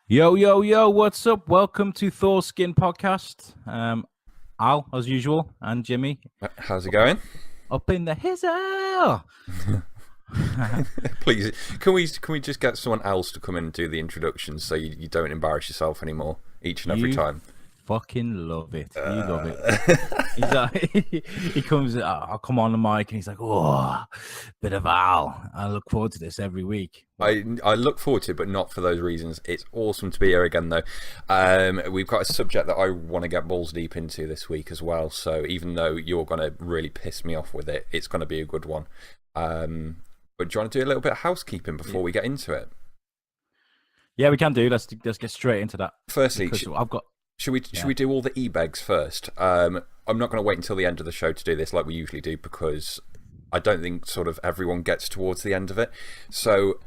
Yo, yo, yo, what's up? Welcome to Thors-Kin Podcast. Al, as usual, and Jimmy. How's it going? Up in the hizzle. Please, can we just get someone else to come in and do the introduction so you don't embarrass yourself anymore each and every time? Fucking love it. You love it. He's like, he comes, I'll come on the mic and he's like, oh, bit of Al. I look forward to this every week. I look forward to it, but not for those reasons. It's awesome to be here again, though. We've got a subject that I want to get balls deep into this week as well. So even though you're going to really piss me off with it, it's going to be a good one. But do you want to do a little bit of housekeeping before we get into it? Yeah, we can do. Let's get straight into that. Firstly, I've got. Should we do all the e-begs first? I'm not going to wait until the end of the show to do this like we usually do because I don't think sort of everyone gets towards the end of it. So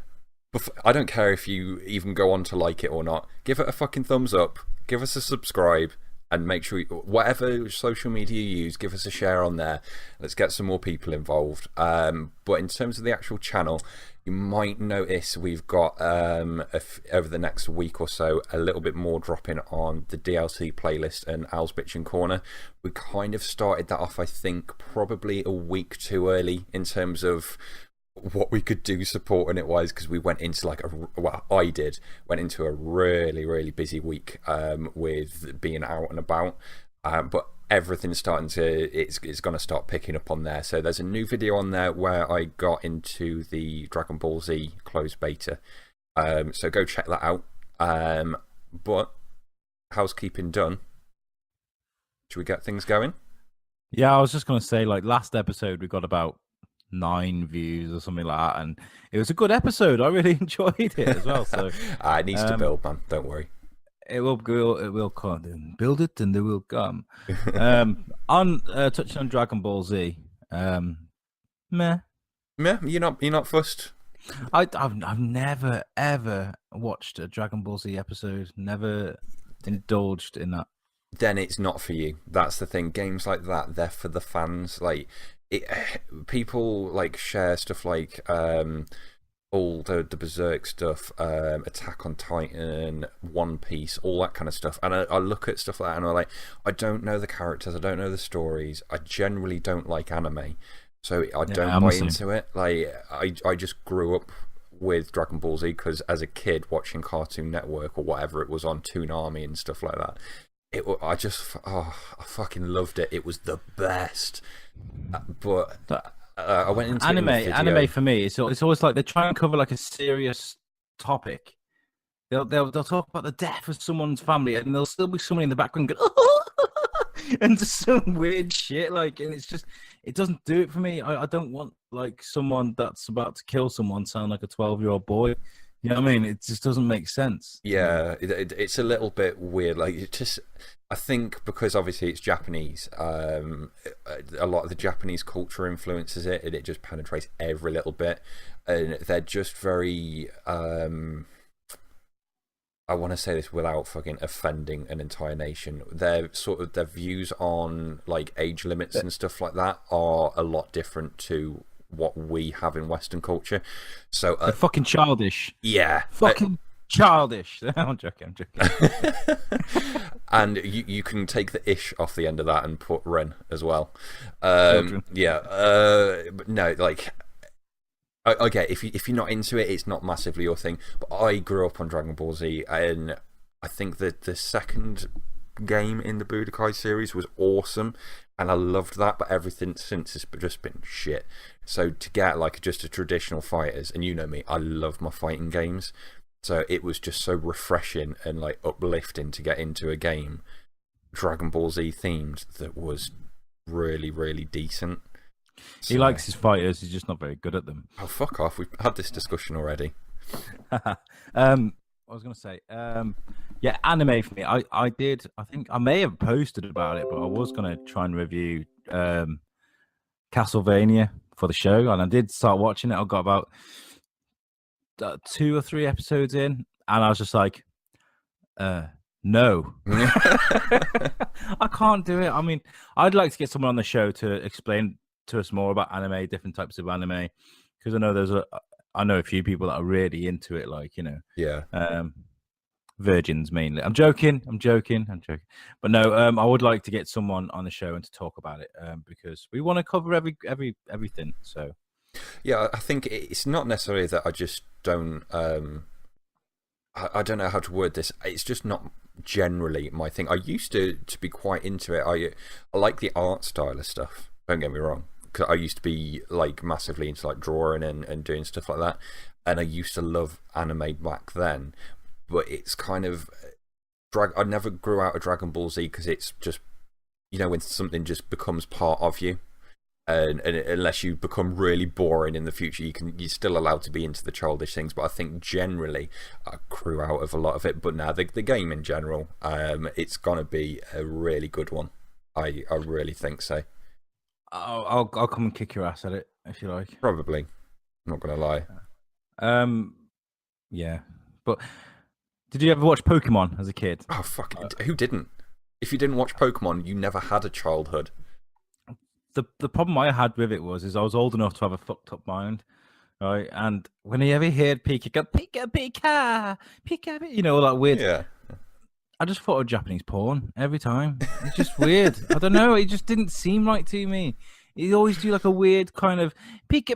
I don't care if you even go on to like it or not. Give it a fucking thumbs up. Give us a subscribe. And make sure, whatever social media you use, give us a share on there. Let's get some more people involved. But in terms of the actual channel, you might notice we've got, over the next week or so, a little bit more dropping on the DLC playlist and Al's Bitchin' Corner. We kind of started that off, I think, probably a week too early in terms of what we could do supporting it wise, because we went into went into a really busy week with being out and about, but everything's starting to it's going to start picking up on there. So there's a new video on there where I got into the Dragon Ball Z closed beta, so go check that out. But housekeeping done, should we get things going? Yeah, I was just going to say, like, last episode we got about 9 views or something like that, and it was a good episode. I really enjoyed it as well. So it needs to build, man. Don't worry. It will come. Build it, and it will come. On touching on Dragon Ball Z, meh. You're not fussed. I've never ever watched a Dragon Ball Z episode. Never indulged in that. Then it's not for you. That's the thing. Games like that, they're for the fans. Like, people like share stuff like all the Berserk stuff, Attack on Titan, One Piece, all that kind of stuff, and I look at stuff like that and I'm like, I don't know the characters, I don't know the stories, I generally don't like anime, so I don't buy into it. Like, I just grew up with Dragon Ball Z because as a kid watching Cartoon Network or whatever it was on, Toonami and stuff like that, I fucking loved it. It was the best. But I went into anime for me. It's always like they try and cover like a serious topic. They'll talk about the death of someone's family, and there'll still be someone in the background going, and just some weird shit. Like, and it's just, it doesn't do it for me. I don't want like someone that's about to kill someone sound like a 12-year-old boy. You know what I mean? It just doesn't make sense. Yeah, it's a little bit weird. Like, I think because obviously it's Japanese, a lot of the Japanese culture influences it, and it just penetrates every little bit. And they're just very, I want to say this without fucking offending an entire nation. Their views on like age limits and stuff like that are a lot different to what we have in Western culture. So they're fucking childish. Yeah, fucking childish. I'm joking. And you can take the ish off the end of that and put Ren as well. Yeah, but no, like, okay, if you're not into it, it's not massively your thing. But I grew up on Dragon Ball Z, and I think that the second game in the Budokai series was awesome, and I loved that, but everything since has just been shit. So to get like just a traditional fighters, and you know me, I love my fighting games, so it was just so refreshing and like uplifting to get into a game Dragon Ball Z themed that was really decent. So, he likes his fighters, he's just not very good at them. Oh, fuck off, we've had this discussion already. I was going to say, yeah, anime for me. I think I may have posted about it, but I was going to try and review Castlevania for the show, and I did start watching it. I got about 2 or 3 episodes in, and I was just like, no. I can't do it. I mean, I'd like to get someone on the show to explain to us more about anime, different types of anime, because I know I know a few people that are really into it, like, you know. Yeah. virgins mainly. I'm joking. But no, I would like to get someone on the show and to talk about it because we want to cover everything. So Yeah, I think it's not necessarily that I just don't. I don't know how to word this. It's just not generally my thing. I used to be quite into it. I like the art style of stuff. Don't get me wrong. Because I used to be like massively into like drawing and doing stuff like that, and I used to love anime back then. But it's kind of I never grew out of Dragon Ball Z because it's just, you know, when something just becomes part of you. And unless you become really boring in the future, you're still allowed to be into the childish things. But I think generally I grew out of a lot of it. But now the game in general, it's gonna be a really good one. I really think so. I'll come and kick your ass at it if you like. Probably. I'm not gonna lie. Yeah. But did you ever watch Pokemon as a kid? Oh fuck! Who didn't? If you didn't watch Pokemon, you never had a childhood. The problem I had with it was I was old enough to have a fucked up mind, right? And when I ever heard Pika go Pika, you know, all that weird. Yeah. I just thought of Japanese porn every time. It's just weird. I don't know. It just didn't seem right to me. You always do like a weird kind of Pika,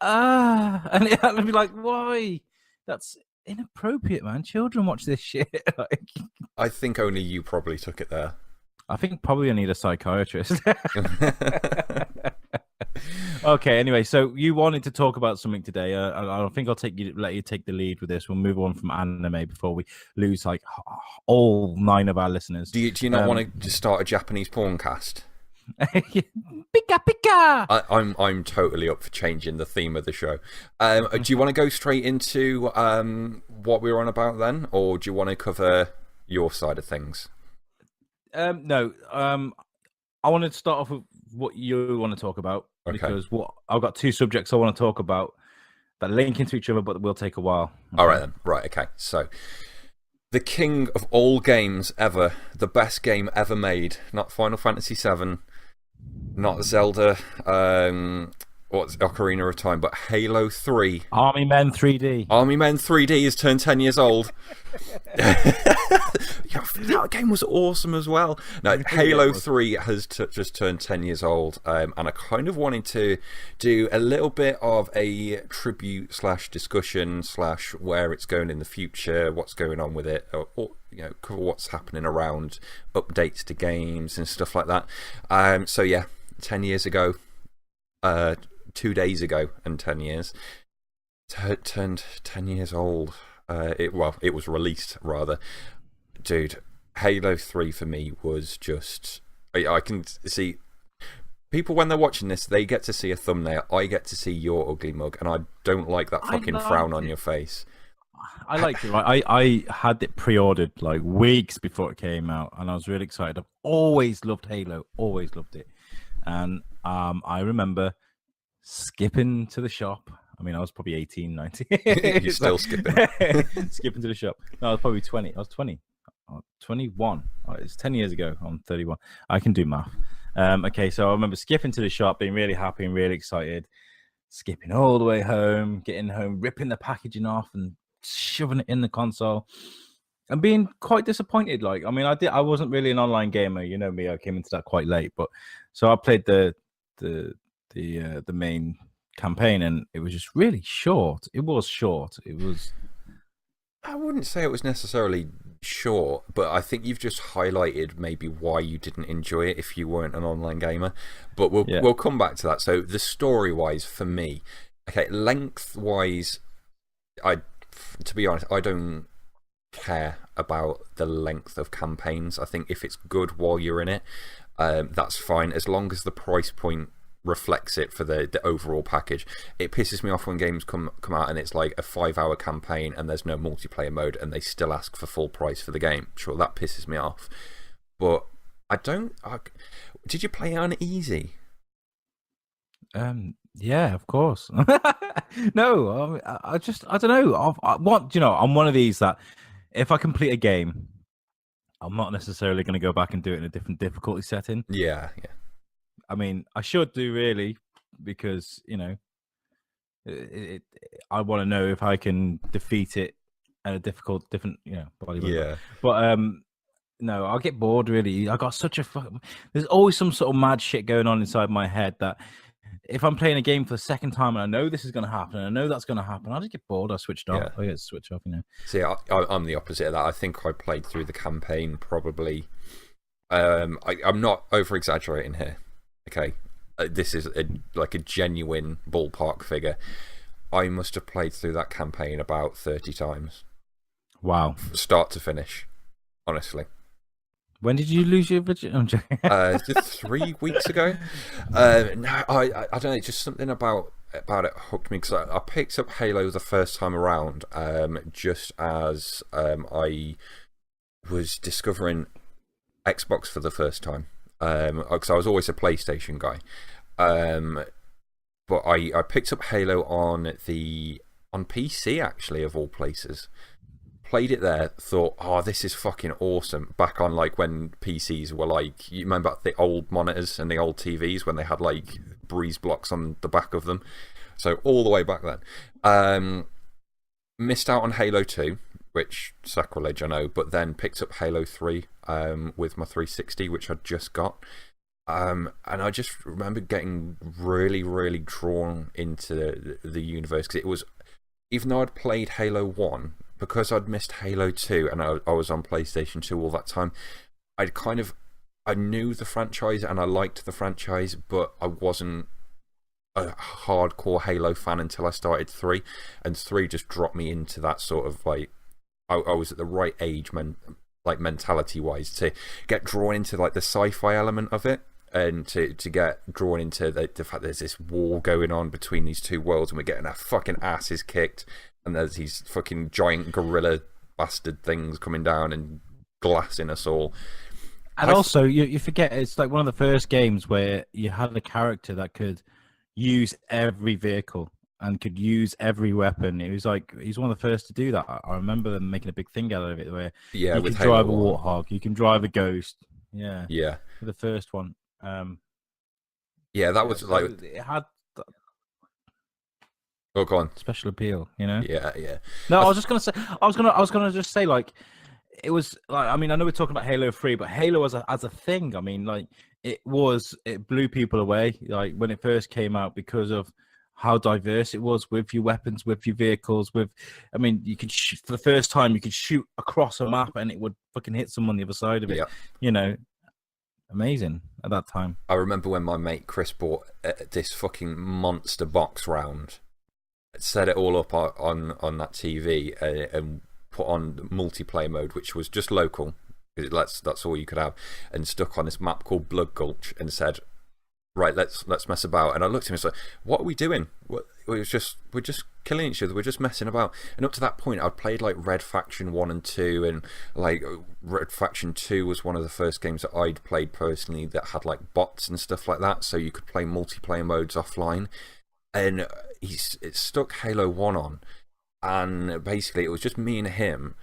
and I'd be like, why? That's inappropriate, man. Children watch this shit. Like, I think only you probably took it there. I think probably I need a psychiatrist. Okay, anyway, so you wanted to talk about something today. I think I'll let you take the lead with this. We'll move on from anime before we lose like all 9 of our listeners. Do you not want to just start a Japanese porn cast? Pika pika. I'm totally up for changing the theme of the show. Do you want to go straight into what we were on about then, or do you want to cover your side of things? No. I wanted to start off with what you want to talk about, because I've got 2 subjects I want to talk about that link into each other, but will take a while. All right then. Right. Okay. So, the king of all games ever, the best game ever made, not Final Fantasy VII, not Zelda, what's Ocarina of Time, but Halo 3. Army Men 3D. Army Men 3D has turned 10 years old. That game was awesome as well. Now, Halo 3 has just turned 10 years old, and I kind of wanted to do a little bit of a tribute / discussion / where it's going in the future, what's going on with it, or you know, cover what's happening around updates to games and stuff like that. So yeah, 10 years ago, 2 days ago, and 10 years turned 10 years old. It was released rather. Dude, Halo 3 for me was just, I can see people when they're watching this, they get to see a thumbnail. I get to see your ugly mug, and I don't like that fucking frown on your face. I liked it. Right? I had it pre-ordered like weeks before it came out, and I was really excited. I've always loved Halo, always loved it. And I remember skipping to the shop. I mean, I was probably 18, 19. You're still skipping. Skipping to the shop. No, I was probably 20. I was 20. 21. Oh, it's 10 years ago. I'm 31. I can do math. Okay, so I remember skipping to the shop, being really happy and really excited, skipping all the way home, getting home, ripping the packaging off and shoving it in the console, and being quite disappointed. Like, I mean, I wasn't really an online gamer. You know me, I came into that quite late, but so I played the main campaign, and it was just really short. It was short. I wouldn't say it was necessarily short, but I think you've just highlighted maybe why you didn't enjoy it if you weren't an online gamer. But we'll come back to that. So the story wise, for me, okay, length wise, to be honest, I don't care about the length of campaigns. I think if it's good while you're in it, that's fine, as long as the price point reflects it for the overall package. It pisses me off when games come out and it's like a 5-hour campaign and there's no multiplayer mode and they still ask for full price for the game. Sure, that pisses me off. But did you play it on easy? Yeah, of course. No, I don't know. I'm one of these that if I complete a game, I'm not necessarily going to go back and do it in a different difficulty setting. Yeah. I mean, I should do really, because, you know, I want to know if I can defeat it and a different, body. Yeah. But no, I'll get bored. Really, I got such a. There's always some sort of mad shit going on inside my head that if I'm playing a game for the second time and I know this is going to happen, and I know that's going to happen, I just get bored. I switched off. I get switched off. See, I'm the opposite of that. I think I played through the campaign probably. I'm not over exaggerating here. Okay, this is like a genuine ballpark figure. I must have played through that campaign about 30 times. Wow, start to finish, honestly. When did you lose your virginity? 3 weeks ago. No, I don't know. Just something about it hooked me because I picked up Halo the first time around, just as I was discovering Xbox for the first time. Because I was always a PlayStation guy. But I picked up Halo on PC, actually, of all places. Played it there, thought, oh, this is fucking awesome. Back on like when PCs were like, you remember the old monitors and the old TVs when they had like breeze blocks on the back of them? So all the way back then. Missed out on Halo 2, which sacrilege, I know, but then picked up Halo 3 with my 360, which I'd just got. And I just remember getting really, really drawn into the universe because it was, even though I'd played Halo 1, because I'd missed Halo 2 and I was on PlayStation 2 all that time, I knew the franchise and I liked the franchise, but I wasn't a hardcore Halo fan until I started 3, and 3 just dropped me into that sort of like, I was at the right age, mentality wise, to get drawn into like the sci-fi element of it, and to get drawn into the fact there's this war going on between these two worlds and we're getting our fucking asses kicked. And there's these fucking giant gorilla bastard things coming down and glassing us all. And also, you forget, it's like one of the first games where you had a character that could use every vehicle and could use every weapon. It was like, he's one of the first to do that. I remember them making a big thing out of it, where you can drive a Warthog, you can drive a Ghost. Yeah. The first one. That was like... It had... Oh, go on. Special appeal, Yeah. No, I was gonna just say, like, it was like, I mean, I know we're talking about Halo 3, but Halo as a thing, I mean, like, it blew people away, like when it first came out, because of how diverse it was with your weapons, with your vehicles, I mean, you could for the first time you could shoot across a map and it would fucking hit someone on the other side of it. Amazing at that time. I remember when my mate Chris bought this fucking monster box round, set it all up on that TV and put on multiplayer mode, which was just local, that's all you could have, and stuck on this map called Blood Gulch and said, right, let's mess about. And I looked at him and was like, what are we doing? We're just killing each other, we're just messing about. And up to that point I'd played like Red Faction 1 and 2, and like Red Faction 2 was one of the first games that I'd played personally that had like bots and stuff like that, so you could play multiplayer modes offline. And it stuck Halo 1 on, and basically it was just me and him,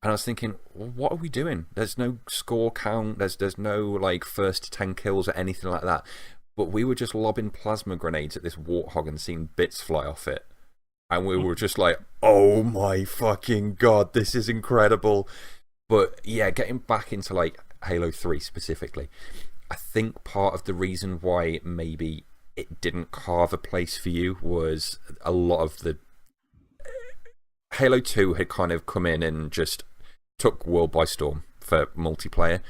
and I was thinking, well, what are we doing? There's no score count, there's no like first to 10 kills or anything like that, but we were just lobbing plasma grenades at this Warthog and seeing bits fly off it, and we were just like, oh my fucking god, this is incredible. But yeah, getting back into like Halo 3 specifically, I think part of the reason why maybe it didn't carve a place for you was a lot of the... Halo 2 had kind of come in and just took world by storm for multiplayer.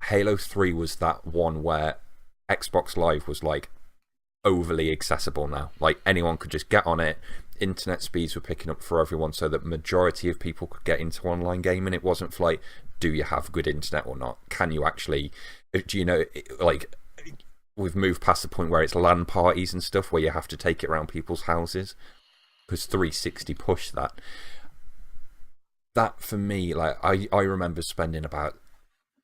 Halo 3 was that one where Xbox Live was like overly accessible now. Like anyone could just get on it. Internet speeds were picking up for everyone, so that majority of people could get into online gaming. It wasn't for like, do you have good internet or not? Can you actually... Do you know, like... We've moved past the point where it's LAN parties and stuff where you have to take it around people's houses, because 360 pushed that. That for me, like I remember spending about,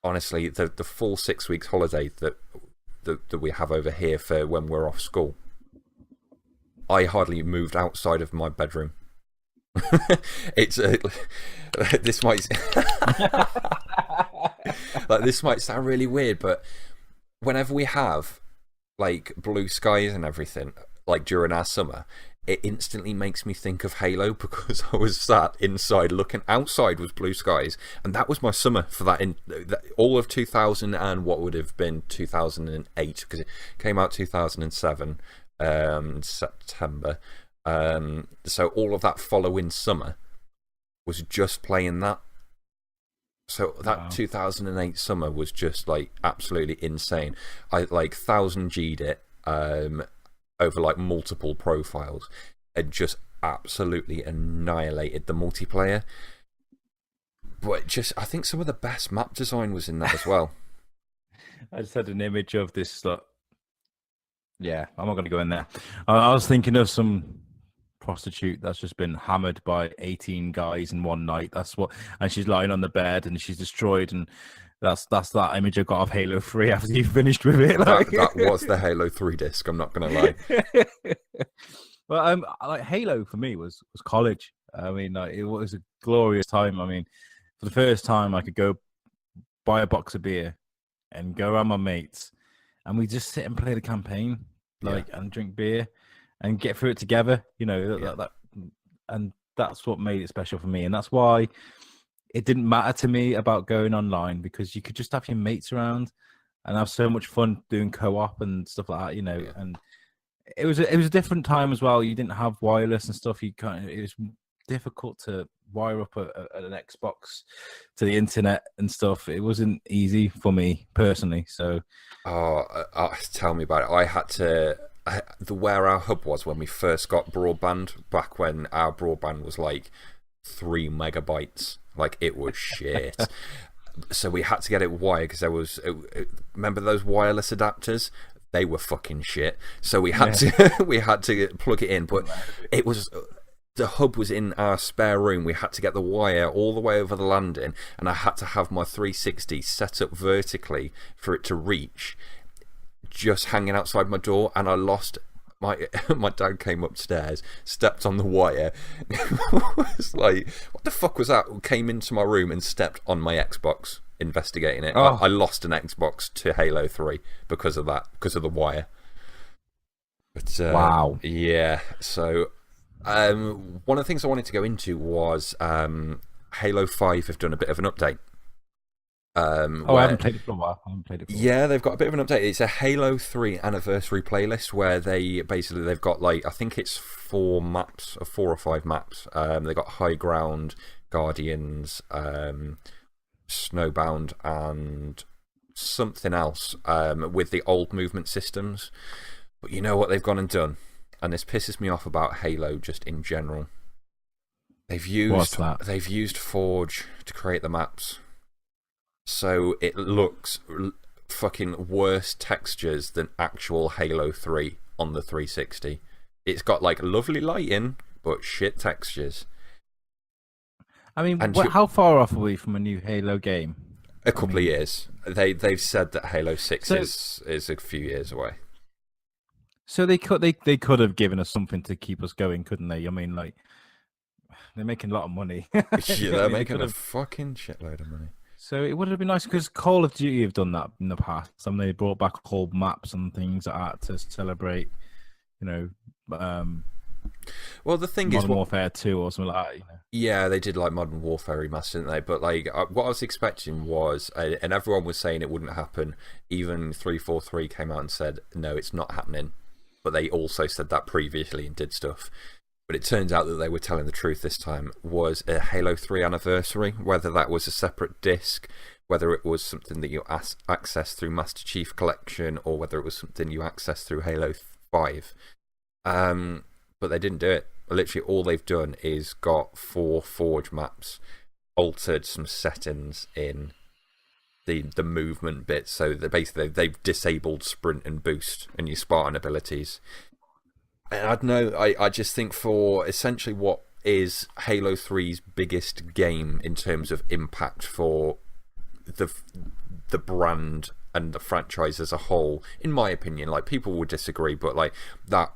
honestly, the full 6 weeks holiday that we have over here for when we're off school. I hardly moved outside of my bedroom. It's this might like this might sound really weird, but whenever we have like blue skies and everything, like during our summer, it instantly makes me think of Halo because I was sat inside looking outside was blue skies, and that was my summer for all of 2000 and what would have been 2008 because it came out 2007 September. So all of that following summer was just playing that. So that 2008 summer was just like absolutely insane. I like 1000G'd it over like multiple profiles and just absolutely annihilated the multiplayer. But I think some of the best map design was in that as well. I just had an image of this. Yeah, I'm not going to go in there. I was thinking of some prostitute that's just been hammered by 18 guys in one night. And she's lying on the bed and she's destroyed, and that's that image I got of Halo 3 after you finished with it. Like. That was the Halo 3 disc, I'm not gonna lie. Well, like Halo for me was college. I mean, like, it was a glorious time. I mean, for the first time I could go buy a box of beer and go around my mates and we just sit and play the campaign, and drink beer and get through it together, and that's what made it special for me. And that's why it didn't matter to me about going online, because you could just have your mates around and have so much fun doing co-op and stuff like that, and it was a different time as well. You didn't have wireless and stuff. It was difficult to wire up an Xbox to the internet and stuff. It wasn't easy for me personally. So, tell me about it. I had to. Where our hub was when we first got broadband, back when our broadband was like 3 megabytes, like it was shit. So we had to get it wired because there was. Remember those wireless adapters? They were fucking shit. So we had to plug it in, but it was. The hub was in our spare room. We had to get the wire all the way over the landing, and I had to have my 360 set up vertically for it to reach, just hanging outside my door, and I lost my dad came upstairs, stepped on the wire. Was like, what the fuck was that? Came into my room and stepped on my Xbox, investigating it. I lost an Xbox to Halo 3 because of that, because of the wire. But wow. Yeah, so one of the things I wanted to go into was Halo 5 have done a bit of an update. I haven't played it for a while. Yeah, they've got a bit of an update. It's a Halo 3 anniversary playlist where they've got like, I think it's 4 or 5 maps. They've got High Ground, Guardians, Snowbound, and something else with the old movement systems. But you know what they've gone and done? And this pisses me off about Halo just in general. They've used Forge to create the maps. So it looks fucking worse textures than actual Halo 3 on the 360. It's got like lovely lighting, but shit textures. I mean, how far off are we from a new Halo game? A couple of years. They've said that Halo 6 is a few years away. So they could have given us something to keep us going, couldn't they? I mean, like, they're making a lot of money. Yeah, they're making a fucking shitload of money. So it would have been nice, because Call of Duty have done that in the past. They brought back whole maps and things like that to celebrate, well, the thing Modern Warfare 2 or something like that. Yeah, they did like Modern Warfare remaster, didn't they? But like, what I was expecting was, and everyone was saying it wouldn't happen. Even 343 came out and said, no, it's not happening. But they also said that previously and did stuff. But it turns out that they were telling the truth this time. Was a Halo 3 anniversary, whether that was a separate disc, whether it was something that you access through Master Chief Collection, or whether it was something you access through Halo 5. But they didn't do it. Literally all they've done is got 4 Forge maps, altered some settings in the movement bits, so they've disabled sprint and boost and your Spartan abilities. And I don't know, I just think for essentially what is Halo 3's biggest game in terms of impact for the brand and the franchise as a whole, in my opinion, like, people would disagree, but like, that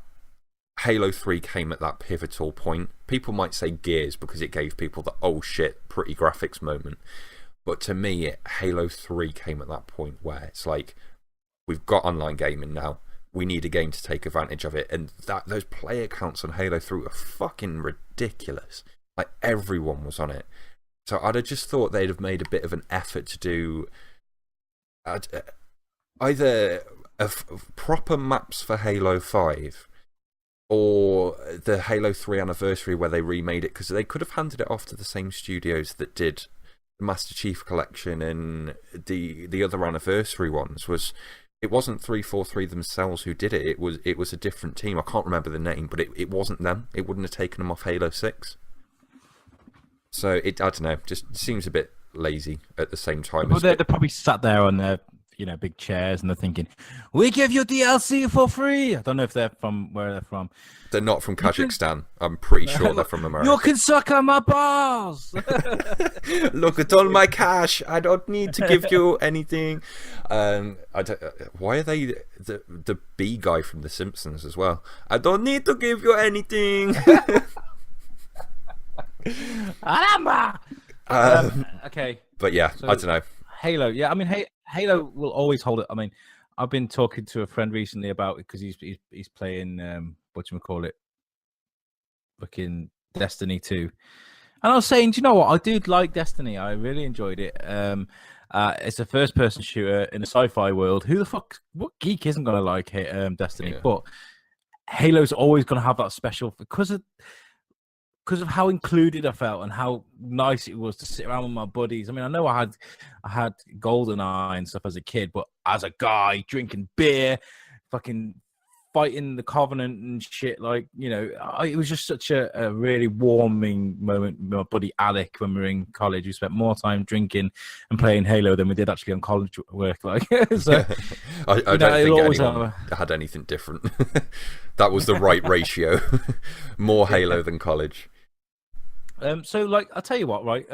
Halo 3 came at that pivotal point. People might say Gears because it gave people the oh shit, pretty graphics moment. But to me, Halo 3 came at that point where it's like, we've got online gaming now. we need a game to take advantage of it. And those player counts on Halo 3 are fucking ridiculous. Like, everyone was on it. So I'd have just thought they'd have made a bit of an effort to do either proper maps for Halo 5 or the Halo 3 anniversary where they remade it, because they could have handed it off to the same studios that did the Master Chief Collection and the other anniversary ones. It wasn't 343 themselves who did it. It was a different team. I can't remember the name, but it wasn't them. It wouldn't have taken them off Halo 6. So I don't know, just seems a bit lazy at the same time. Well, they're probably sat there on their big chairs and they're thinking, we give you DLC for free. I don't know if they're from where they're from. They're not from Kazakhstan. I'm pretty sure they're from America. You can suck on my balls. Look at all my cash. I don't need to give you anything. Why are they the B guy from The Simpsons as well? I don't need to give you anything. Okay. But yeah, so, I don't know. Halo. Yeah, I mean, Halo will always hold it. I mean, I've been talking to a friend recently about it because he's playing whatchamacallit, fucking Destiny 2. And I was saying, do you know what? I do like Destiny. I really enjoyed it. It's a first-person shooter in a sci-fi world. What geek isn't going to like Destiny? Yeah. But Halo's always going to have that special because of how included I felt and how nice it was to sit around with my buddies. I mean, I know I had GoldenEye and stuff as a kid, but as a guy drinking beer, fucking fighting the Covenant and shit, like, it was just such a really warming moment with my buddy Alec when we were in college. We spent more time drinking and playing Halo than we did actually on college work. Like, so I don't think anyone had anything different. That was the right ratio. More Halo than college. So, like, I'll tell you what, right?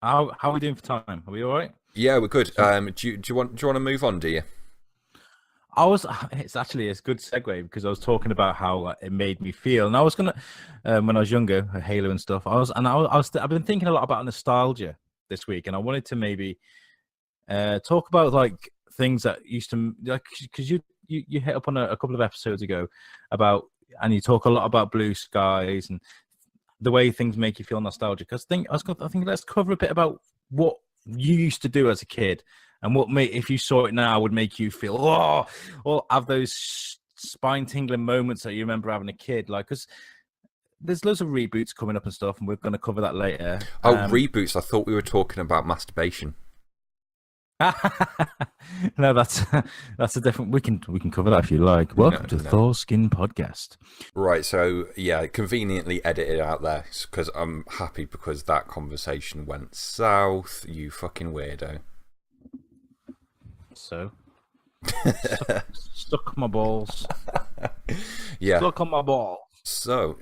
How are we doing for time? Are we all right? Yeah, we're good. Do you want to move on? Do you? It's actually a good segue because I was talking about how it made me feel, and I was gonna when I was younger, Halo and stuff. I've been thinking a lot about nostalgia this week, and I wanted to maybe talk about like things that used to, like, because you hit up on a couple of episodes ago about, and you talk a lot about blue skies and the way things make you feel nostalgic. I think let's cover a bit about what you used to do as a kid and what if you saw it now would make you feel or have those spine tingling moments that you remember having a kid. Like, because there's loads of reboots coming up and stuff, and we're going to cover that later. Reboots! I thought we were talking about masturbation. No, that's a different. We can cover that if you like. Welcome to Thors-Kin Podcast. Right, so yeah, conveniently edited out there because I'm happy because that conversation went south. You fucking weirdo. So stuck my balls. Yeah, stuck on my balls. So.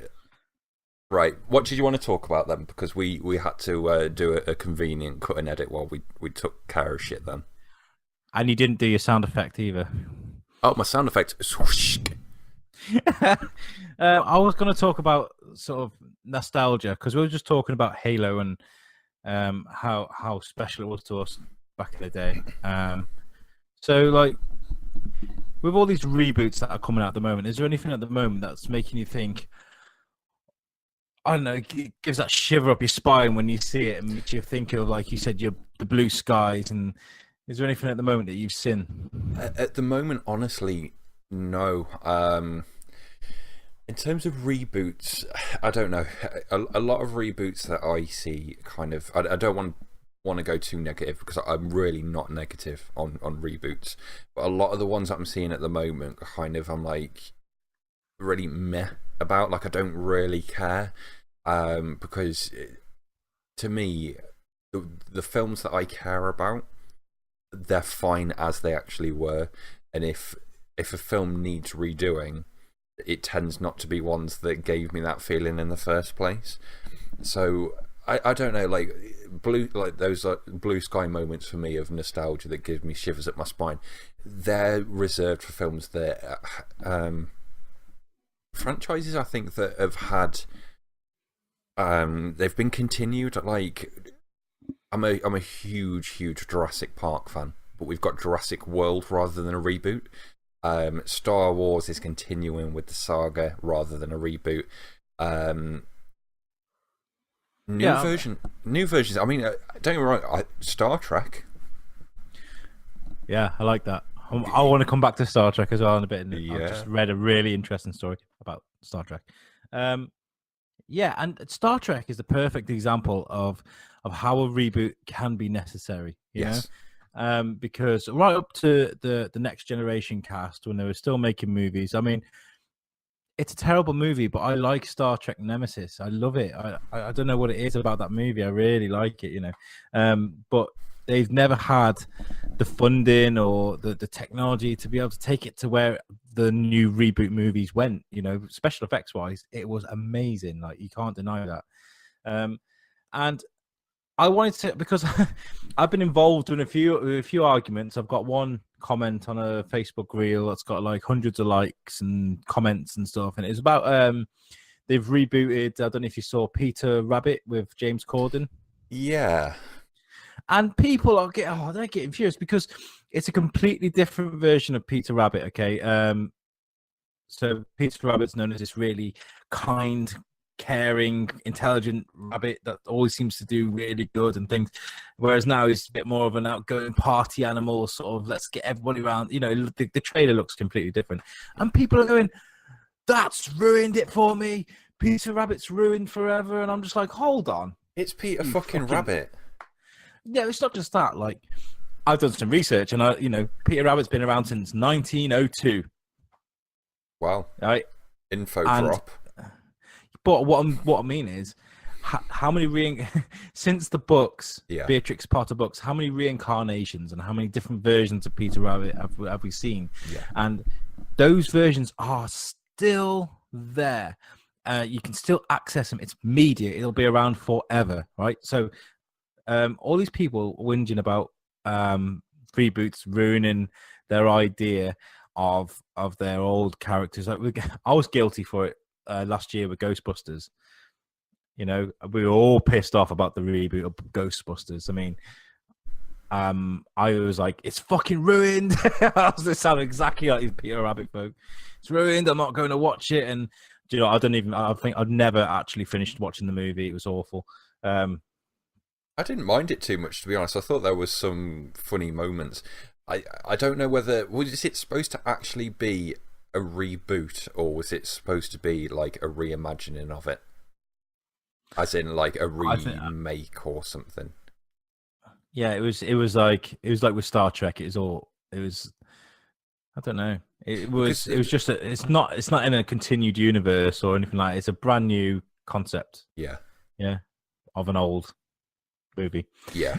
Right, what did you want to talk about then? Because we had to do a convenient cut and edit while we took care of shit then. And you didn't do your sound effect either. Oh, my sound effect. I was going to talk about sort of nostalgia because we were just talking about Halo and how special it was to us back in the day. So, like, with all these reboots that are coming out at the moment, is there anything at the moment that's making you think, I don't know, it gives that shiver up your spine when you see it and makes you think of, like you said, the blue skies? And is there anything at the moment that you've seen? At the moment, honestly, no. In terms of reboots, I don't know. A lot of reboots that I see kind of... I don't want to go too negative because I'm really not negative on reboots. But a lot of the ones that I'm seeing at the moment, kind of, I'm like really meh about. Like, I don't really care because to me the films that I care about, they're fine as they actually were, and if a film needs redoing, it tends not to be ones that gave me that feeling in the first place. So I don't know, like those blue sky moments for me of nostalgia that give me shivers up my spine, they're reserved for films that franchises I think that have had they've been continued. Like, I'm a huge Jurassic Park fan, but we've got Jurassic World rather than a reboot. Star Wars is continuing with the saga rather than a reboot. New versions. I mean, don't get me wrong. Star Trek. Yeah, I like that. I want to come back to Star Trek as well in a bit. And Yeah. I've just read a really interesting story about Star Trek. Yeah, and Star Trek is the perfect example of how a reboot can be necessary. You know, because right up to the Next Generation cast, when they were still making movies, I mean, it's a terrible movie, but I like Star Trek Nemesis. I love it. I don't know what it is about that movie. I really like it, you know. But they've never had the funding or the technology to be able to take it to where the new reboot movies went. You know, special effects wise, it was amazing. Like, you can't deny that. And I wanted to, because I've been involved in a few arguments. I've got one comment on a Facebook reel that's got like hundreds of likes and comments and stuff, and it's about they've rebooted. I don't know if you saw Peter Rabbit with James Corden. Yeah. And people they're getting furious because it's a completely different version of Peter Rabbit. Okay, so Peter Rabbit's known as this really kind, caring, intelligent rabbit that always seems to do really good and things, whereas now he's a bit more of an outgoing party animal, sort of let's get everybody around. You know, the trailer looks completely different, and people are going, "That's ruined it for me. Peter Rabbit's ruined forever." And I'm just like, hold on, it's Peter fucking Rabbit. Yeah, it's not just that. Like, I've done some research, and Peter Rabbit's been around since 1902. Wow. Right. Info drop. But what I mean is, how many since the books, Beatrix Potter books, how many reincarnations and how many different versions of Peter Rabbit have we seen? Yeah. And those versions are still there. You can still access them. It's media. It'll be around forever, right? So, all these people whinging about reboots ruining their idea of their old characters. Like, I was guilty for it last year with Ghostbusters. You know, we were all pissed off about the reboot of Ghostbusters. I mean, I was like, it's fucking ruined. This sounded exactly like these Peter Rabbit folk. It's ruined. I'm not going to watch it. And I think I'd never actually finished watching the movie. It was awful. I didn't mind it too much, to be honest. I thought there was some funny moments. I don't know whether was it supposed to actually be a reboot, or was it supposed to be like a reimagining of it, as in like a remake or something? Yeah, it was like with Star Trek. I don't know. It was just it's not in a continued universe or anything like that. It's a brand new concept. Yeah. Of an old movie. Yeah.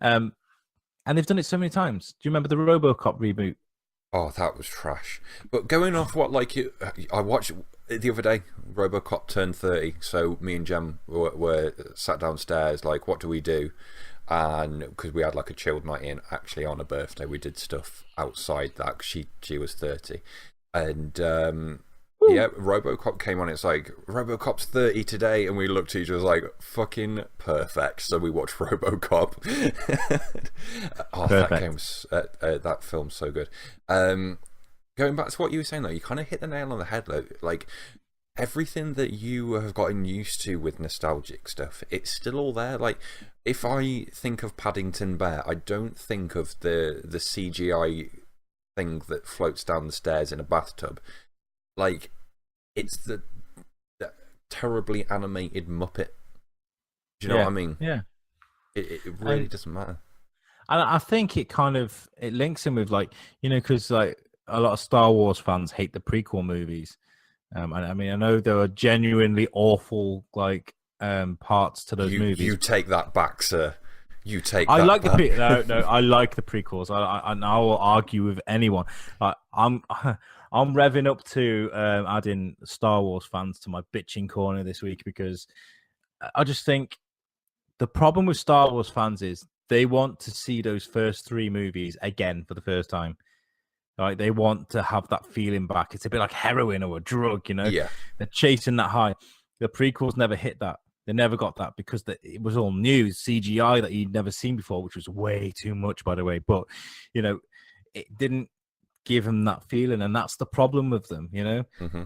And they've done it so many times. Do you remember the RoboCop reboot? Oh, that was trash. But going off what I watched the other day, RoboCop turned 30. So me and Jem were sat downstairs, like, what do we do? And because we had like a chilled night in, actually on her birthday, we did stuff outside that. She was 30, and yeah, RoboCop came on. It's like, RoboCop's 30 today, and we looked at each other like, fucking perfect. So we watched RoboCop. That film's so good. Going back to what you were saying though, you kind of hit the nail on the head. Like everything that you have gotten used to with nostalgic stuff, it's still all there. Like, if I think of Paddington Bear, I don't think of the CGI thing that floats down the stairs in a bathtub. Like, it's the terribly animated Muppet. Do you know what I mean? Yeah. It really doesn't matter. And I think it links in with, like, because like a lot of Star Wars fans hate the prequel movies. I mean, I know there are genuinely awful parts to those movies. You take that back, sir. You take. I that like back. No. I like the prequels. I will argue with anyone. I'm revving up to adding Star Wars fans to my bitching corner this week, because I just think the problem with Star Wars fans is they want to see those first three movies again for the first time. Like, they want to have that feeling back. It's a bit like heroin or a drug, Yeah. They're chasing that high. The prequels never hit that. They never got that because it was all new CGI that you'd never seen before, which was way too much, by the way. But, it didn't give them that feeling, and that's the problem with them. You know, Mm-hmm.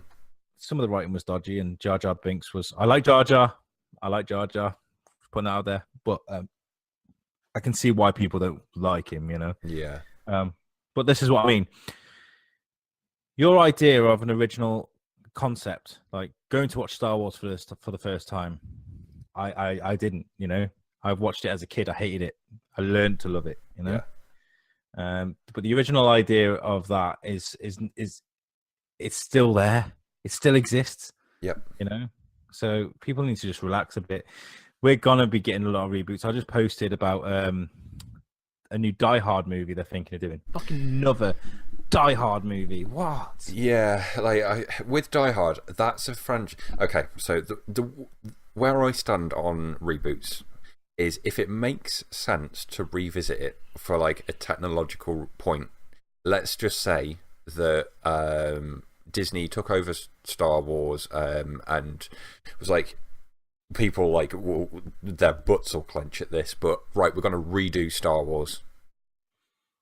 some of the writing was dodgy, and Jar Jar Binks was. I like Jar Jar. Putting that out there, but I can see why people don't like him. You know. Yeah. But this is what I mean. Your idea of an original concept, like going to watch Star Wars for the first time, I didn't. You know, I watched it as a kid. I hated it. I learned to love it. You know. Yeah. But the original idea of that is it's still there. It still exists. Yep. You know. So people need to just relax a bit. We're gonna be getting a lot of reboots. I just posted about a new Die Hard movie they're thinking of doing. Fucking another Die Hard movie. What? Yeah, like with Die Hard, that's a franchise. Okay, so the where I stand on reboots is if it makes sense to revisit it for like a technological point. Let's just say that Disney took over Star Wars and was like, people like their butts will clench at this, but right, we're going to redo Star Wars,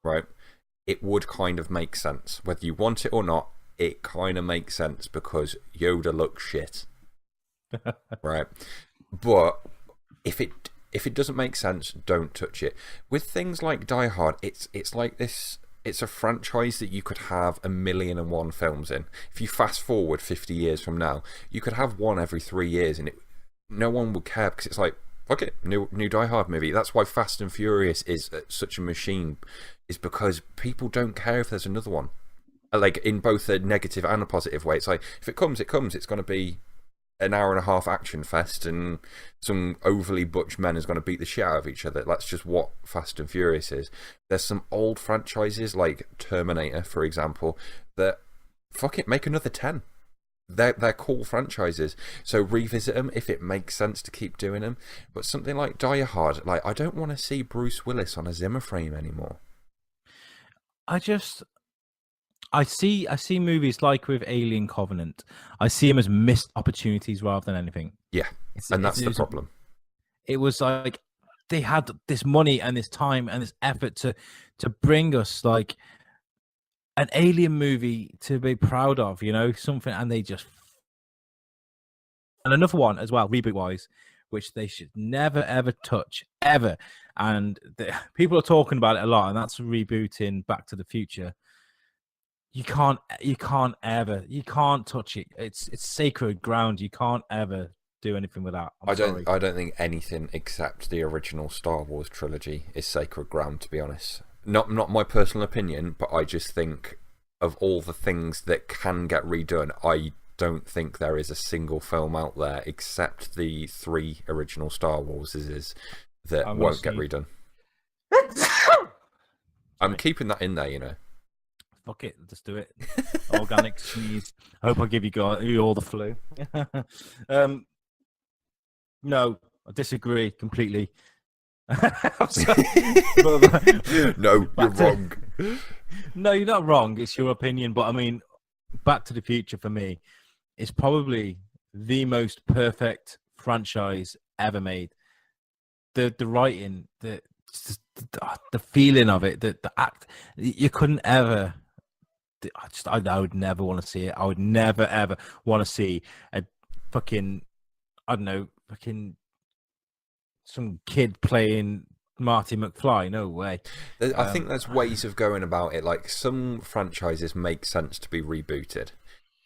right? It would kind of make sense whether you want it or not. It kind of makes sense because Yoda looks shit, right? But if it doesn't make sense, don't touch it. With things like Die Hard, it's like this. It's a franchise that you could have 1,000,001 films in. If you fast forward 50 years from now, you could have one every 3 years, and no one would care because it's like, okay, new Die Hard movie. That's why Fast and Furious is such a machine, is because people don't care if there's another one. Like in both a negative and a positive way. It's like, if it comes, it comes. It's going to be an hour and a half action fest, and some overly butch men is going to beat the shit out of each other. That's just what Fast and Furious is. There's some old franchises like Terminator, for example, that fuck it, make another 10. They're cool franchises, so revisit them if it makes sense to keep doing them. But something like Die Hard, like I don't want to see Bruce Willis on a Zimmer frame anymore. I see movies like with Alien Covenant. I see them as missed opportunities rather than anything. Yeah, and that's the problem. It was like they had this money and this time and this effort to bring us like an Alien movie to be proud of, you know, something, and they just. And another one as well, reboot wise, which they should never ever touch ever, and people are talking about it a lot, and that's rebooting Back to the Future. You can't touch it. It's sacred ground. You can't ever do anything with that. I don't think anything except the original Star Wars trilogy is sacred ground, to be honest. Not my personal opinion, but I just think of all the things that can get redone, I don't think there is a single film out there except the 3 original Star Warses that won't get redone. I'm keeping that in there, you know. Fuck it, just do it. Organic sneeze. I hope I give you all the flu. No, I disagree completely. No, you're wrong. No, you're not wrong. It's your opinion. But I mean, Back to the Future for me is probably the most perfect franchise ever made. The writing, the feeling of it, the act, you couldn't ever. I would never want to see it. I would never ever want to see a fucking, I don't know, fucking some kid playing Marty McFly. No way. I think there's ways of going about it. Like, some franchises make sense to be rebooted.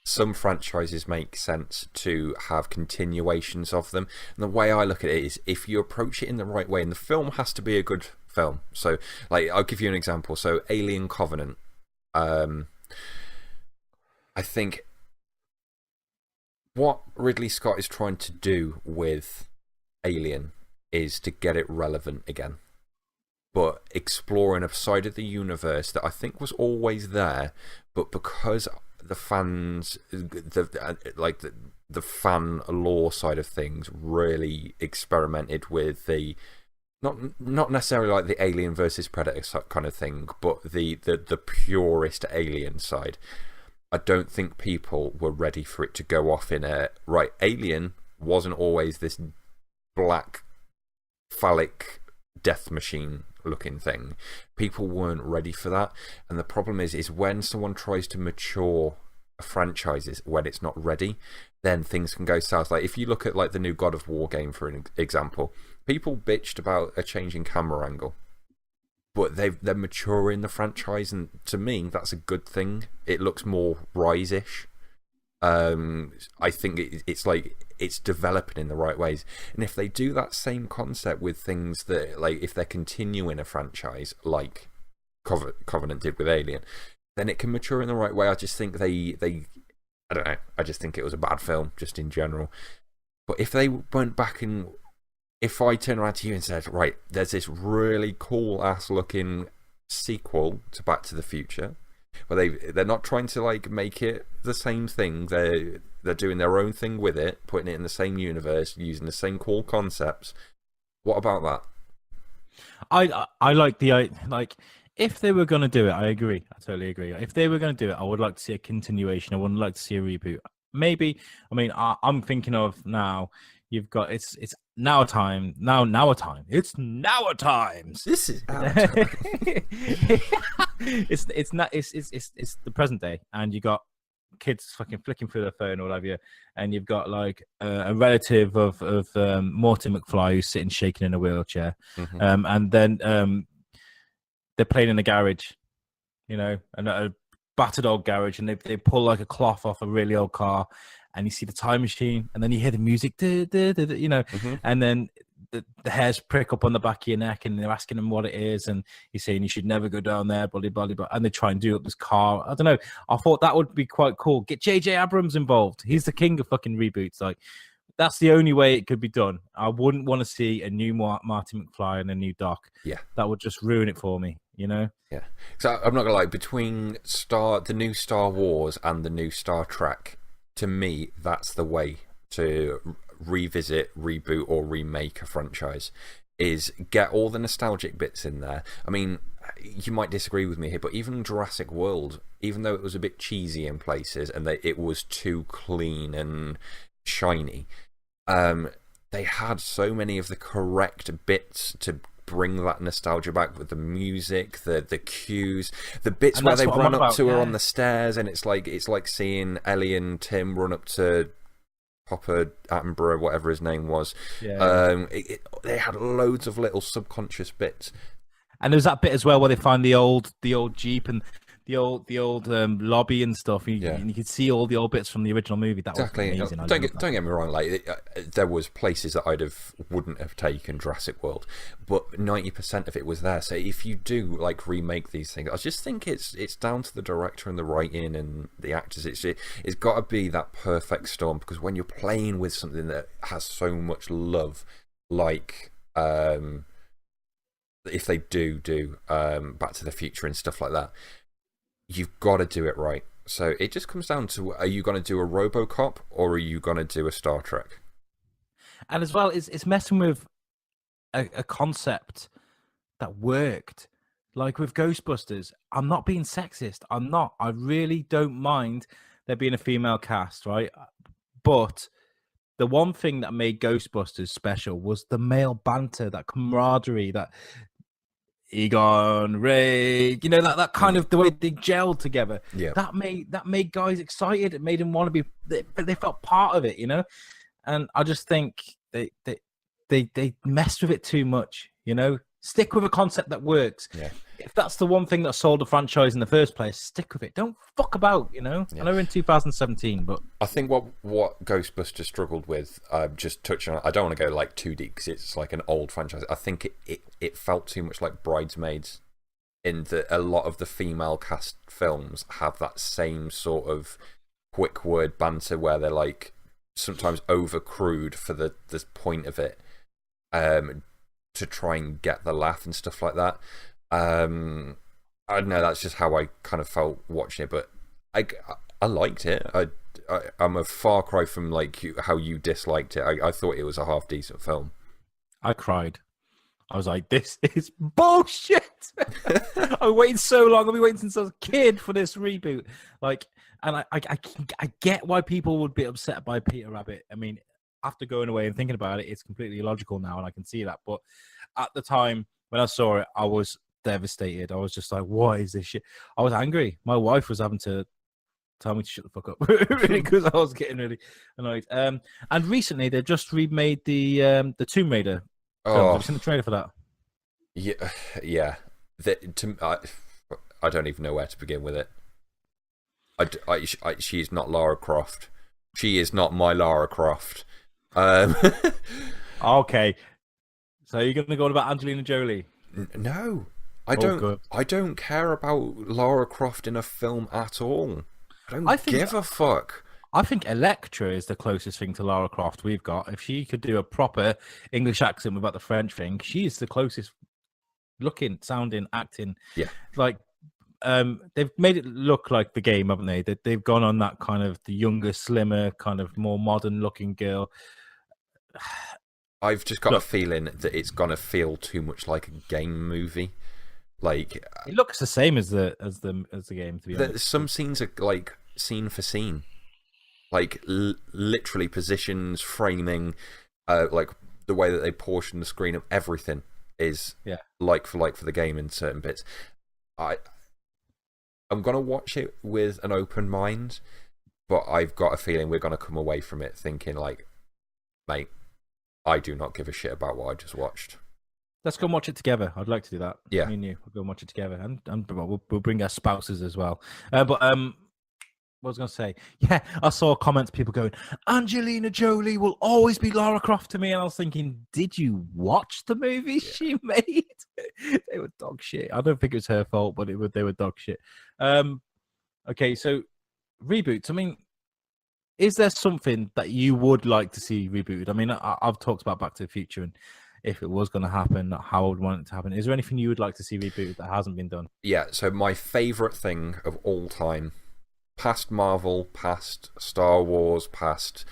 Some franchises make sense to have continuations of them. And the way I look at it is, if you approach it in the right way, and the film has to be a good film. So, like, I'll give you an example. So, Alien Covenant. I think what Ridley Scott is trying to do with Alien is to get it relevant again, but exploring a side of the universe that I think was always there, but because the fans, the fan lore side of things really experimented with the not necessarily like the Alien versus Predator kind of thing, but the purest Alien side. I don't think people were ready for it to go off in a right. Alien wasn't always this black phallic death machine looking thing. People weren't ready for that, and the problem is when someone tries to mature a franchise when it's not ready, then things can go south. Like if you look at like the new God of War game for an example, people bitched about a change in camera angle, but they're maturing the franchise, and to me that's a good thing. It looks more Rise-ish. I think it's like it's developing in the right ways, and if they do that same concept with things that, like, if they're continuing a franchise like Covenant did with Alien, then it can mature in the right way. I just think they I don't know, I just think it was a bad film just in general. But if they went back and if I turn around to you and said, right, there's this really cool ass looking sequel to Back to the Future, but they're not trying to like make it the same thing. They're doing their own thing with it, putting it in the same universe, using the same cool concepts. What about that? I like like if they were going to do it, I agree. I totally agree. If they were going to do it, I would like to see a continuation. I wouldn't like to see a reboot. Maybe. I mean, I'm thinking of now. You've got it's now time. It's now times. This is our time. It's not. It's the present day, and you got kids fucking flicking through their phone or whatever, and you've got like a relative of Marty McFly who's sitting shaking in a wheelchair, and then they're playing in a garage, you know, and a battered old garage, and they pull like a cloth off a really old car, and you see the time machine, and then you hear the music, you know, and then the hairs prick up on the back of your neck, and they're asking him what it is, and he's saying you should never go down there, blah, blah, blah, and they try and do up this car. I don't know. I thought that would be quite cool. Get J.J. Abrams involved. He's the king of fucking reboots. Like, that's the only way it could be done. I wouldn't want to see a new Marty McFly and a new Doc. Yeah. That would just ruin it for me, you know? Yeah. So I'm not going to lie, between the new Star Wars and the new Star Trek, to me, that's the way to revisit, reboot, or remake a franchise, is get all the nostalgic bits in there. I mean, you might disagree with me here, but even Jurassic World, even though it was a bit cheesy in places and it was too clean and shiny, they had so many of the correct bits to bring that nostalgia back, with the music, the cues, the bits where they run up to her on the stairs, and it's like seeing Ellie and Tim run up to Papa Attenborough, whatever his name was. They had loads of little subconscious bits, and there's that bit as well where they find the old Jeep and the old lobby and stuff, and you could see all the old bits from the original movie. That was amazing. Don't get me wrong, like there was places that wouldn't have taken Jurassic World, but 90% of it was there. So if you do like remake these things, I just think it's down to the director and the writing and the actors. It's got to be that perfect storm, because when you're playing with something that has so much love, like if they do Back to the Future and stuff like that, you've got to do it right. So it just comes down to, are you going to do a RoboCop or are you going to do a Star Trek? And as well, it's messing with a concept that worked. Like with Ghostbusters, I'm not being sexist. I'm not. I really don't mind there being a female cast, right? But the one thing that made Ghostbusters special was the male banter, that camaraderie, that Egon, Ray, you know, that kind of the way they gelled together. Yeah, that made guys excited. It made them want to be. They felt part of it, you know. And I just think they messed with it too much. You know, stick with a concept that works. Yeah. If that's the one thing that sold the franchise in the first place, stick with it. Don't fuck about. You know. Yeah. I know we're in 2017, but I think what Ghostbusters struggled with, just touching on, I don't want to go like too deep because it's like an old franchise. I think it felt too much like Bridesmaids, in that a lot of the female cast films have that same sort of quick word banter where they're like sometimes over crude for the point of it, to try and get the laugh and stuff like that. I don't know, that's just how I kind of felt watching it, but I liked it. I'm a far cry from like how you disliked it. I thought it was a half decent film. I cried. I was like, this is bullshit. I've waited so long. I've been waiting since I was a kid for this reboot. Like, and I get why people would be upset by Peter Rabbit. I mean, after going away and thinking about it, it's completely illogical now, and I can see that. But at the time when I saw it, I was devastated. I was just like, what is this shit? I was angry. My wife was having to tell me to shut the fuck up because I was getting really annoyed. And recently they just remade the Tomb Raider films. Have you seen the trailer for that? Yeah, yeah. I don't even know where to begin with it. She is not Lara Croft. She is not my Lara Croft. Okay, so you're gonna go on about Angelina Jolie? No, I don't care about Lara Croft in a film at all. I don't give a fuck. I think Elektra is the closest thing to Lara Croft we've got. If she could do a proper English accent without the French thing, she's the closest looking, sounding, acting. Yeah. Like, they've made it look like the game, haven't they? They've gone on that kind of the younger, slimmer, kind of more modern looking girl. I've just got a feeling that it's gonna feel too much like a game movie. Like, it looks the same as the game. To be honest, some scenes are like scene for scene, like literally positions, framing, like the way that they portion the screen of everything is like for the game in certain bits. I'm gonna watch it with an open mind, but I've got a feeling we're gonna come away from it thinking like, mate, I do not give a shit about what I just watched. Let's go and watch it together. I'd like to do that. Yeah, me and you. We'll go and watch it together, and we'll bring our spouses as well. But what was I going to say? Yeah, I saw comments, people going, Angelina Jolie will always be Lara Croft to me. And I was thinking, did you watch the movies she made? They were dog shit. I don't think it was her fault, but they were dog shit. Okay, so reboots. I mean, is there something that you would like to see rebooted? I mean, I've talked about Back to the Future and if it was going to happen, how I would want it to happen. Is there anything you would like to see rebooted that hasn't been done? Yeah, so my favourite thing of all time, past Marvel, past Star Wars, past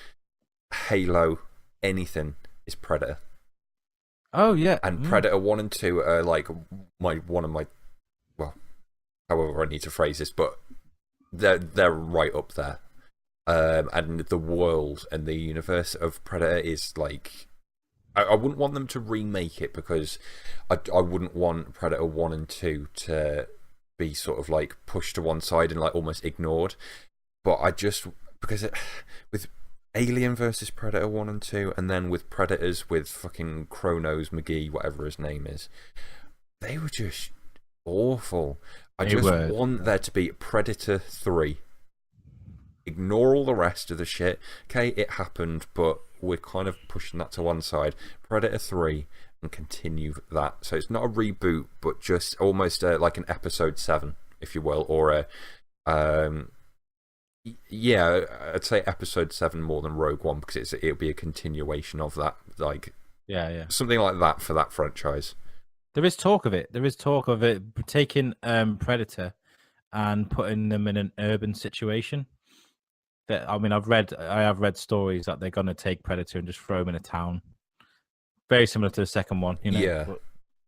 Halo, anything, is Predator. Oh, yeah. And Predator 1 and 2 are like one of my, well, however I need to phrase this, but they're right up there. And the world and the universe of Predator is like, I wouldn't want them to remake it because I wouldn't want Predator 1 and 2 to be sort of like pushed to one side and like almost ignored. But with Alien versus Predator 1 and 2, and then with Predators with fucking Kronos McGee, whatever his name is, they were just awful. I just want there to be Predator 3. Ignore all the rest of the shit. Okay, it happened, but we're kind of pushing that to one side. Predator 3 and continue that. So it's not a reboot, but just almost like an episode 7, if you will, or yeah, I'd say episode 7 more than Rogue One because it'll be a continuation of that, like something like that for that franchise. There is talk of it. There is talk of it taking Predator and putting them in an urban situation. I mean, I have read stories that they're going to take Predator and just throw him in a town, very similar to the second one. You know? Yeah,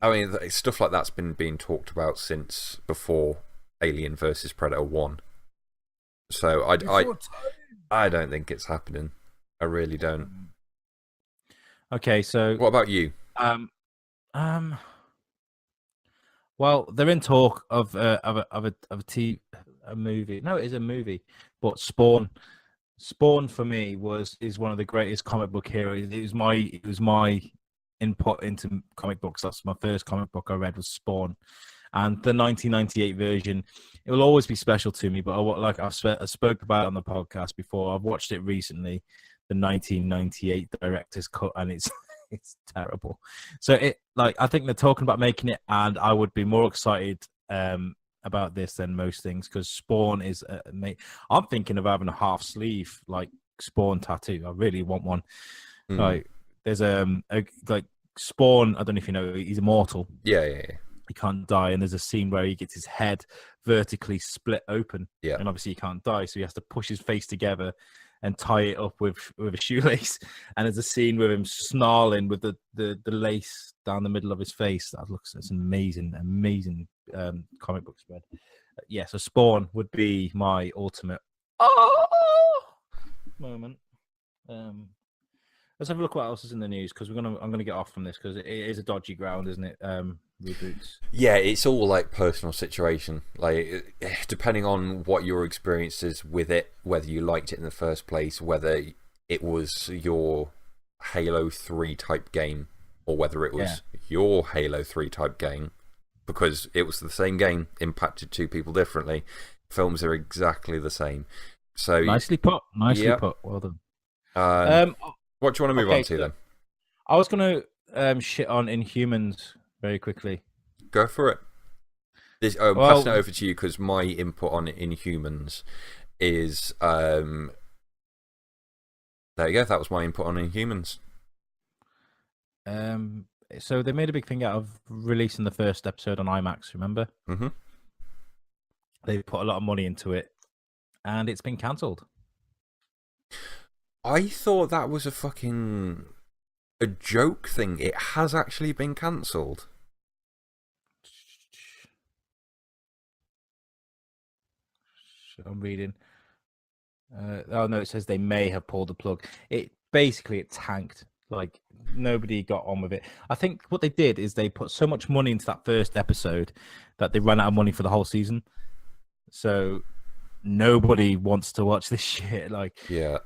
I mean, stuff like that's been being talked about since before Alien versus Predator 1. So I don't think it's happening. I really don't. Okay, so what about you? Well, they're in talk of a movie. No, it is a movie, but Spawn. Spawn for me is one of the greatest comic book heroes. It was my input into comic books. That's my first comic book I read was Spawn, and the 1998 version. It will always be special to me. But I spoke about it on the podcast before. I've watched it recently, the 1998 director's cut, and it's terrible. So I think they're talking about making it, and I would be more excited about this than most things because Spawn is I'm thinking of having a half sleeve like Spawn tattoo. I really want one. Like there's like Spawn, I don't know if you know, he's immortal. Yeah. He can't die, and there's a scene where he gets his head vertically split open. Yeah. And obviously he can't die, so he has to push his face together and tie it up with a shoelace. And there's a scene with him snarling with the lace down the middle of his face. It's an amazing comic book spread. Yeah, so Spawn would be my ultimate moment. let's have a look what else is in the news because I'm gonna get off from this because it is a dodgy ground, isn't it? Reboots. Yeah, it's all like personal situation. Like depending on what your experience is with it, whether you liked it in the first place, whether it was your Halo 3 type game, or whether it was your Halo 3 type game, because it was the same game, impacted two people differently. Films are exactly the same. So nicely put. Well done. done. What do you want to move on to then? I was going to shit on Inhumans very quickly. Go for it. I'm passing it over to you because my input on Inhumans is... there you go. That was my input on Inhumans. So they made a big thing out of releasing the first episode on IMAX, remember? Mm-hmm. They put a lot of money into it, and it's been cancelled. I thought that was a joke thing. It has actually been cancelled. I'm reading. Oh no, it says they may have pulled the plug. It tanked. Like nobody got on with it. I think what they did is they put so much money into that first episode that they ran out of money for the whole season. So nobody wants to watch this shit. Like, yeah.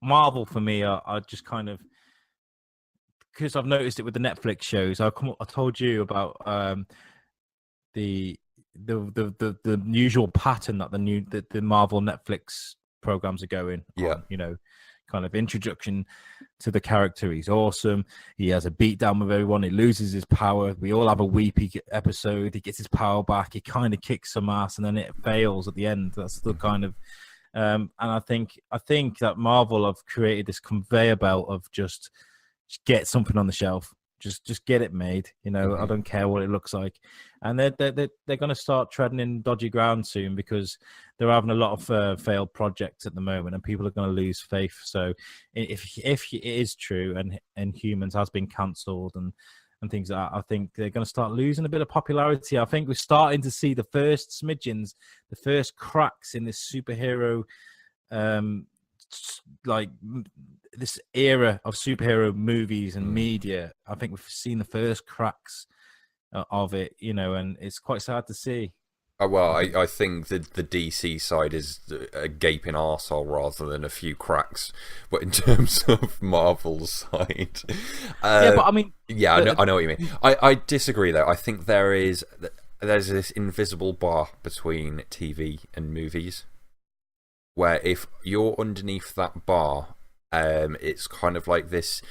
Marvel for me are just kind of, because I've noticed it with the Netflix shows. I told you about the usual pattern that the Marvel Netflix programs are going on, you know, kind of introduction to the character. He's awesome. He has a beatdown with everyone. He loses his power. We all have a weepy episode. He gets his power back. He kind of kicks some ass, and then it fails at the end. That's the kind of and I think that Marvel have created this conveyor belt of just get something on the shelf. Just get it made, you know. I don't care what it looks like, and they're going to start treading in dodgy ground soon because they're having a lot of failed projects at the moment, and people are going to lose faith. So, if it is true and Humans has been cancelled and things like that, I think they're going to start losing a bit of popularity. I think we're starting to see the first smidgens, the first cracks in this superhero, like this era of superhero movies and media. I think we've seen the first cracks of it, you know, and it's quite sad to see. Well, I think the DC side is a gaping arsehole rather than a few cracks. But in terms of Marvel's side... yeah, but I mean... Yeah, I know what you mean. I disagree, though. I think there's this invisible bar between TV and movies, where if you're underneath that bar, it's kind of like this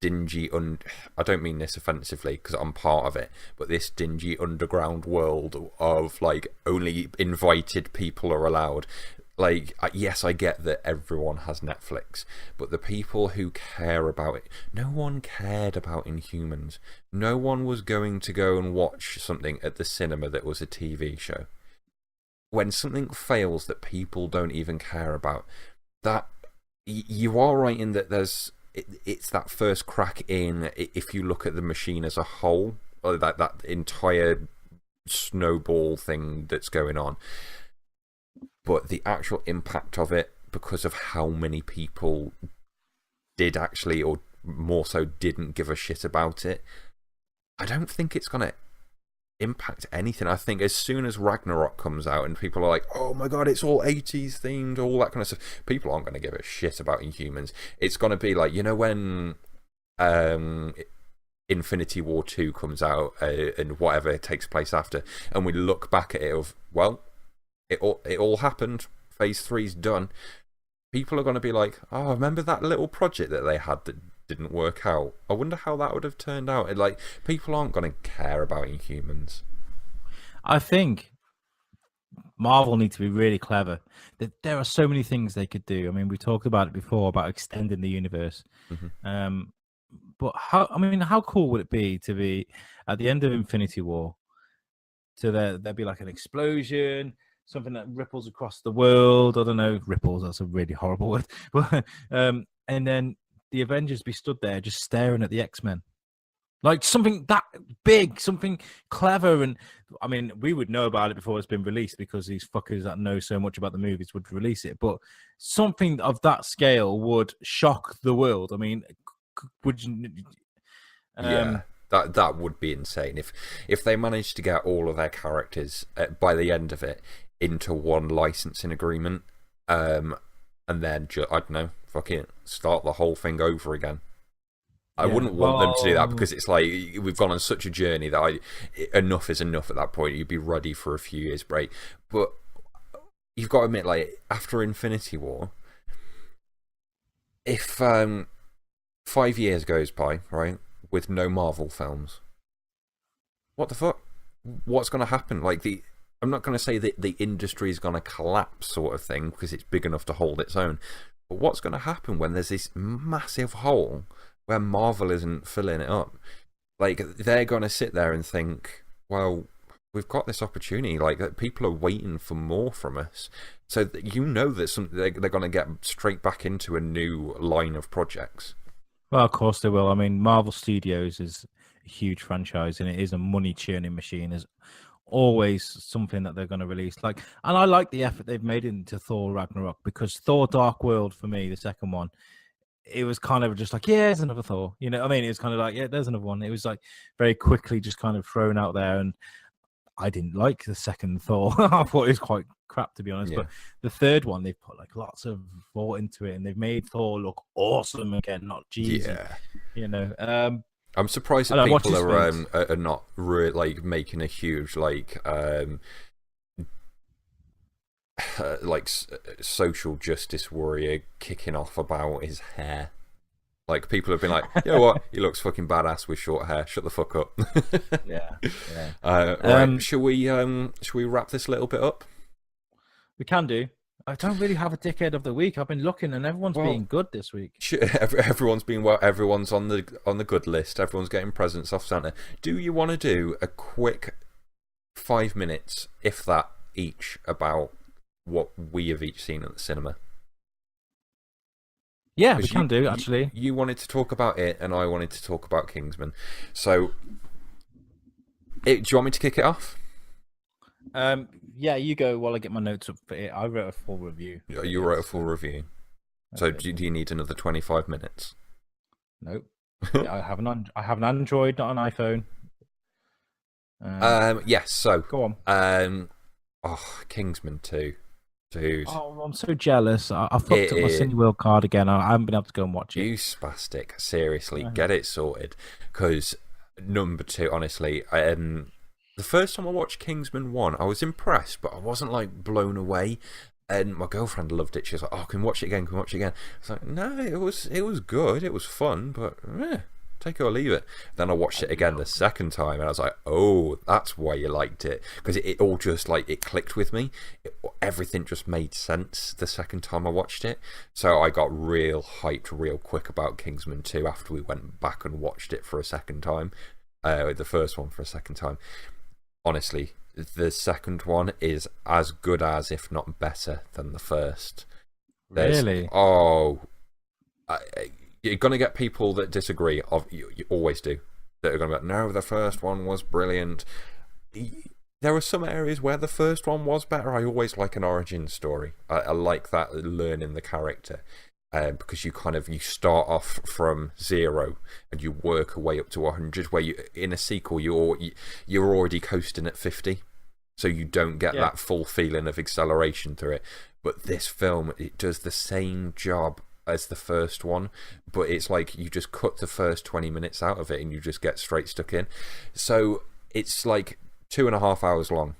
dingy I don't mean this offensively because I'm part of it, but this dingy underground world of like only invited people are allowed. Like, yes, I get that everyone has Netflix, but the people who care about it, no one cared about Inhumans. No one was going to go and watch something at the cinema that was a TV show. When something fails that people don't even care about, that you are right in that it's that first crack in, if you look at the machine as a whole, or that entire snowball thing that's going on. But the actual impact of it, because of how many people did actually, or more so didn't give a shit about it, I don't think it's going to impact anything. I think as soon as Ragnarok comes out and people are like, oh my god, it's all 80s themed, all that kind of stuff, people aren't going to give a shit about Inhumans. It's going to be like, you know, when Infinity War 2 comes out and whatever takes place after, and we look back at it of, well, it all happened, phase 3's done. People are going to be like, oh, remember that little project that they had that didn't work out? I wonder how that would have turned out. And, like, people aren't going to care about Inhumans. I think Marvel need to be really clever. There are so many things they could do. I mean, we talked about it before about extending the universe. But how cool would it be to be at the end of Infinity War? So there'd be like an explosion, something that ripples across the world. I don't know, ripples, that's a really horrible word. But and then the Avengers be stood there just staring at the X-Men. Like something that big, something clever, and I mean, we would know about it before it's been released because these fuckers that know so much about the movies would release it. But something of that scale would shock the world. I mean, would you? Yeah, that would be insane if they managed to get all of their characters by the end of it into one licensing agreement, and then I don't know, fucking start the whole thing over again. I wouldn't want them to do that because it's like we've gone on such a journey that enough is enough at that point. You'd be ready for a few years break, but you've got to admit, like after Infinity War, if 5 years goes by, right, with no Marvel films, what the fuck? What's going to happen? Like I'm not going to say that the industry is going to collapse, sort of thing, because it's big enough to hold its own. But what's going to happen when there's this massive hole where Marvel isn't filling it up? Like, they're going to sit there and think, well, we've got this opportunity. Like, people are waiting for more from us. So you know that they're going to get straight back into a new line of projects. Well, of course they will. I mean, Marvel Studios is a huge franchise, and it is a money churning machine. There's always something that they're going to release. And I like the effort they've made into Thor Ragnarok, because Thor Dark World, for me, the second one, it was kind of just like, yeah, there's another Thor. You know, I mean, it was kind of like, yeah, there's another one. It was like very quickly just kind of thrown out there, and I didn't like the second Thor. I thought it was quite crap, to be honest. Yeah. But the third one, they've put like lots of thought into it, and they've made Thor look awesome again, not cheesy. Yeah. You know, I'm surprised that people are not like making a huge like social justice warrior kicking off about his hair. Like, people have been like, you know what, he looks fucking badass with short hair. Shut the fuck up. yeah. Right, shall we wrap this little bit up? We can do. I don't really have a dickhead of the week. I've been looking, and everyone's being good this week. Everyone's been well. Everyone's on the good list. Everyone's getting presents off Santa. Do you want to do a quick 5 minutes, if that, each about what we have each seen at the cinema? Yeah, we can do, actually. You wanted to talk about it, and I wanted to talk about Kingsman. So, do you want me to kick it off? Yeah, you go while I get my notes up for it. I wrote a full review. You wrote a full review. So do you need another 25 minutes? Nope. I have an Android, not an iPhone. Yes. So go on. Kingsman 2, dude. Oh, I'm so jealous. I fucked up my Cineworld card again. I haven't been able to go and watch it. You spastic. Seriously, get it sorted. Because number 2, honestly, the first time I watched Kingsman 1, I was impressed, but I wasn't like blown away. And my girlfriend loved it. She was like, "Oh, can we watch it again? Can we watch it again?" I was like, "No, it was good. It was fun, but take it or leave it." Then I watched it again the second time, and I was like, "Oh, that's why you liked it," because it all just like it clicked with me. Everything just made sense the second time I watched it. So I got real hyped real quick about Kingsman 2 after we went back and watched it for a second time. The first one for a second time. Honestly, the second one is as good as, if not better, than the first. Really? You're going to get people that disagree. You always do. That are going to be like, no, the first one was brilliant. There are some areas where the first one was better. I always like an origin story. I like that, learning the character. Because you start off from 0 and you work your way up to 100, where in a sequel you're already coasting at 50, so you don't get that full feeling of acceleration through it. But this film, it does the same job as the first one, but it's like you just cut the first 20 minutes out of it and you just get straight stuck in. So it's like 2.5 hours long.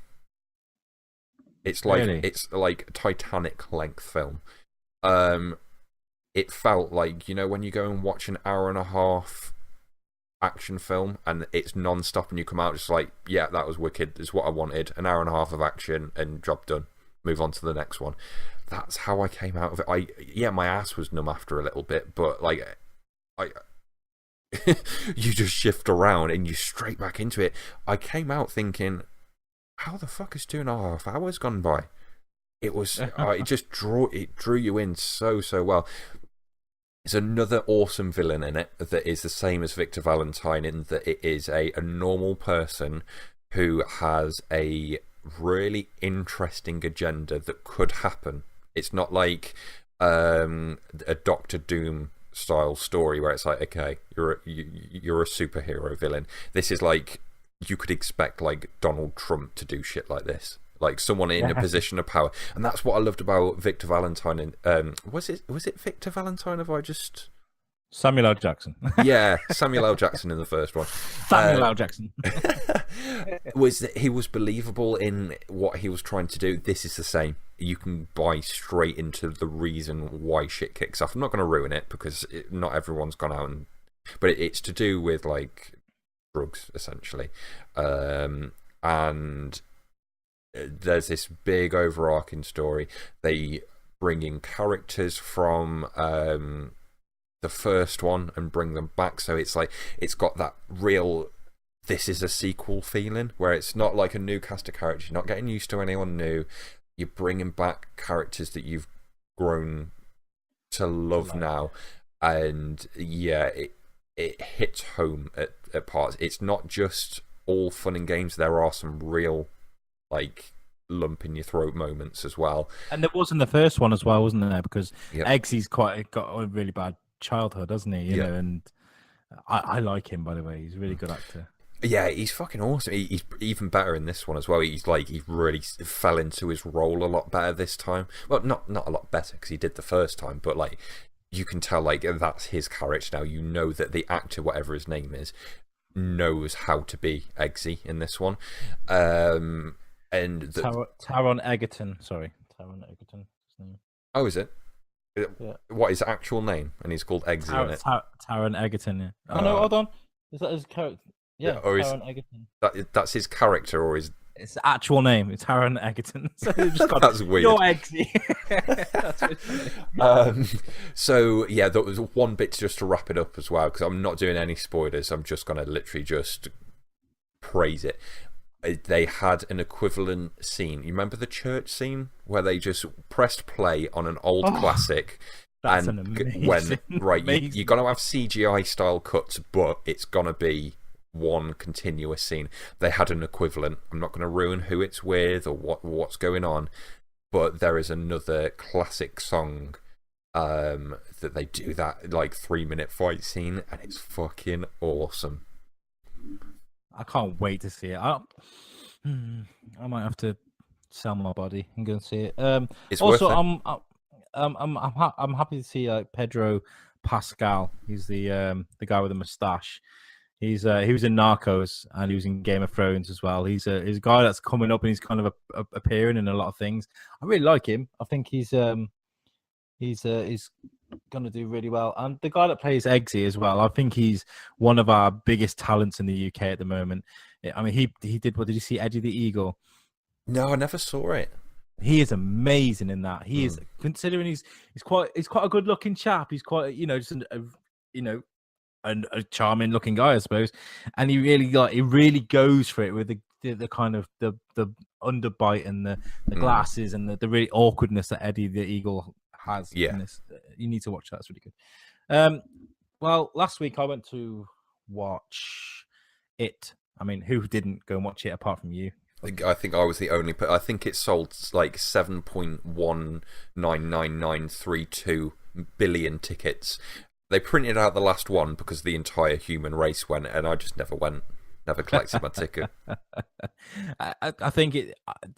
It's like It's like Titanic length film. It felt like, you know, when you go and watch an 1.5 hour action film and it's non-stop and you come out just like, yeah, that was wicked, it's what I wanted, an 1.5 hours of action and job done, move on to the next one. That's how I came out of it. My ass was numb after a little bit, but like you just shift around and you straight back into it. I came out thinking, how the fuck is 2.5 hours gone by? It was it drew you in so well. There's another awesome villain in it that is the same as Victor Valentine, in that it is a normal person who has a really interesting agenda that could happen. It's not like a Doctor Doom style story where it's like, okay, you're a superhero villain. This is like, you could expect like Donald Trump to do shit like this, like someone in a position of power. And that's what I loved about Victor Valentine. And was it Victor Valentine? Have I just Samuel L. Jackson. Yeah, Samuel L. Jackson in the first one. Samuel L. Jackson. Was that he was believable in what he was trying to do. This is the same. You can buy straight into the reason why shit kicks off. I'm not going to ruin it because not everyone's gone out and... But it's to do with, like, drugs, essentially. And there's this big overarching story. They bring in characters from... the first one and bring them back, so it's like it's got that real this is a sequel feeling where it's not like a new cast of characters. You're not getting used to anyone new. You're bringing back characters that you've grown to love now, and yeah, it hits home at parts. It's not just all fun and games. There are some real like lump in your throat moments as well, and there was in the first one as well, wasn't there? Because Yep. Eggsy's got a really bad childhood, doesn't he? You know, and I like him, by the way. He's a really good actor. Yeah, he's fucking awesome. He's even better in this one as well. He really fell into his role a lot better this time. Well, not a lot better because he did the first time, but like you can tell like that's his character now. You know that the actor, whatever his name is, knows how to be Eggsy in this one. And Taron Egerton. Sorry, Taron Egerton. His name. Oh, is it? Yeah. What is his actual name? And he's called Eggsy in it. Taron Egerton. Yeah. Oh no, hold on. Is that his character? Yeah, or Taron Egerton. That's his character, or is it's the actual name? It's Taron Egerton. So just got, that's weird. You're Eggsy. That's so yeah, there was one bit just to wrap it up as well, because I'm not doing any spoilers. I'm just gonna literally just praise it. They had an equivalent scene. You remember the church scene where they just pressed play on an old classic, that's and amazing, when right, amazing. you're gonna have CGI style cuts, but it's gonna be one continuous scene. They had an equivalent. I'm not going to ruin who it's with or what's going on, but there is another classic song that they do that like 3-minute fight scene, and it's fucking awesome. I can't wait to see it. I might have to sell my body and go and see it. It's also, worth it. I'm happy to see Pedro Pascal. He's the guy with the mustache. He was in Narcos and he was in Game of Thrones as well. He's a guy that's coming up and he's kind of appearing in a lot of things. I really like him. I think he's going to do really well. And the guy that plays Eggsy as well, I think he's one of our biggest talents in the UK at the moment. I mean, he did. What did you see, Eddie the Eagle? No, I never saw it. He is amazing in that. He is, considering he's quite a good looking chap. He's quite just a charming looking guy, I suppose, and he really goes for it with the kind of the underbite and the glasses and the really awkwardness that Eddie the Eagle has. Yeah, in this. You need to watch that. It's really good. Well, last week I went to watch it. I mean, who didn't go and watch it apart from you? I think I was the only. I think it sold like 7.199932 billion tickets. They printed out the last one because the entire human race went, and I just never went, never collected my ticket. I think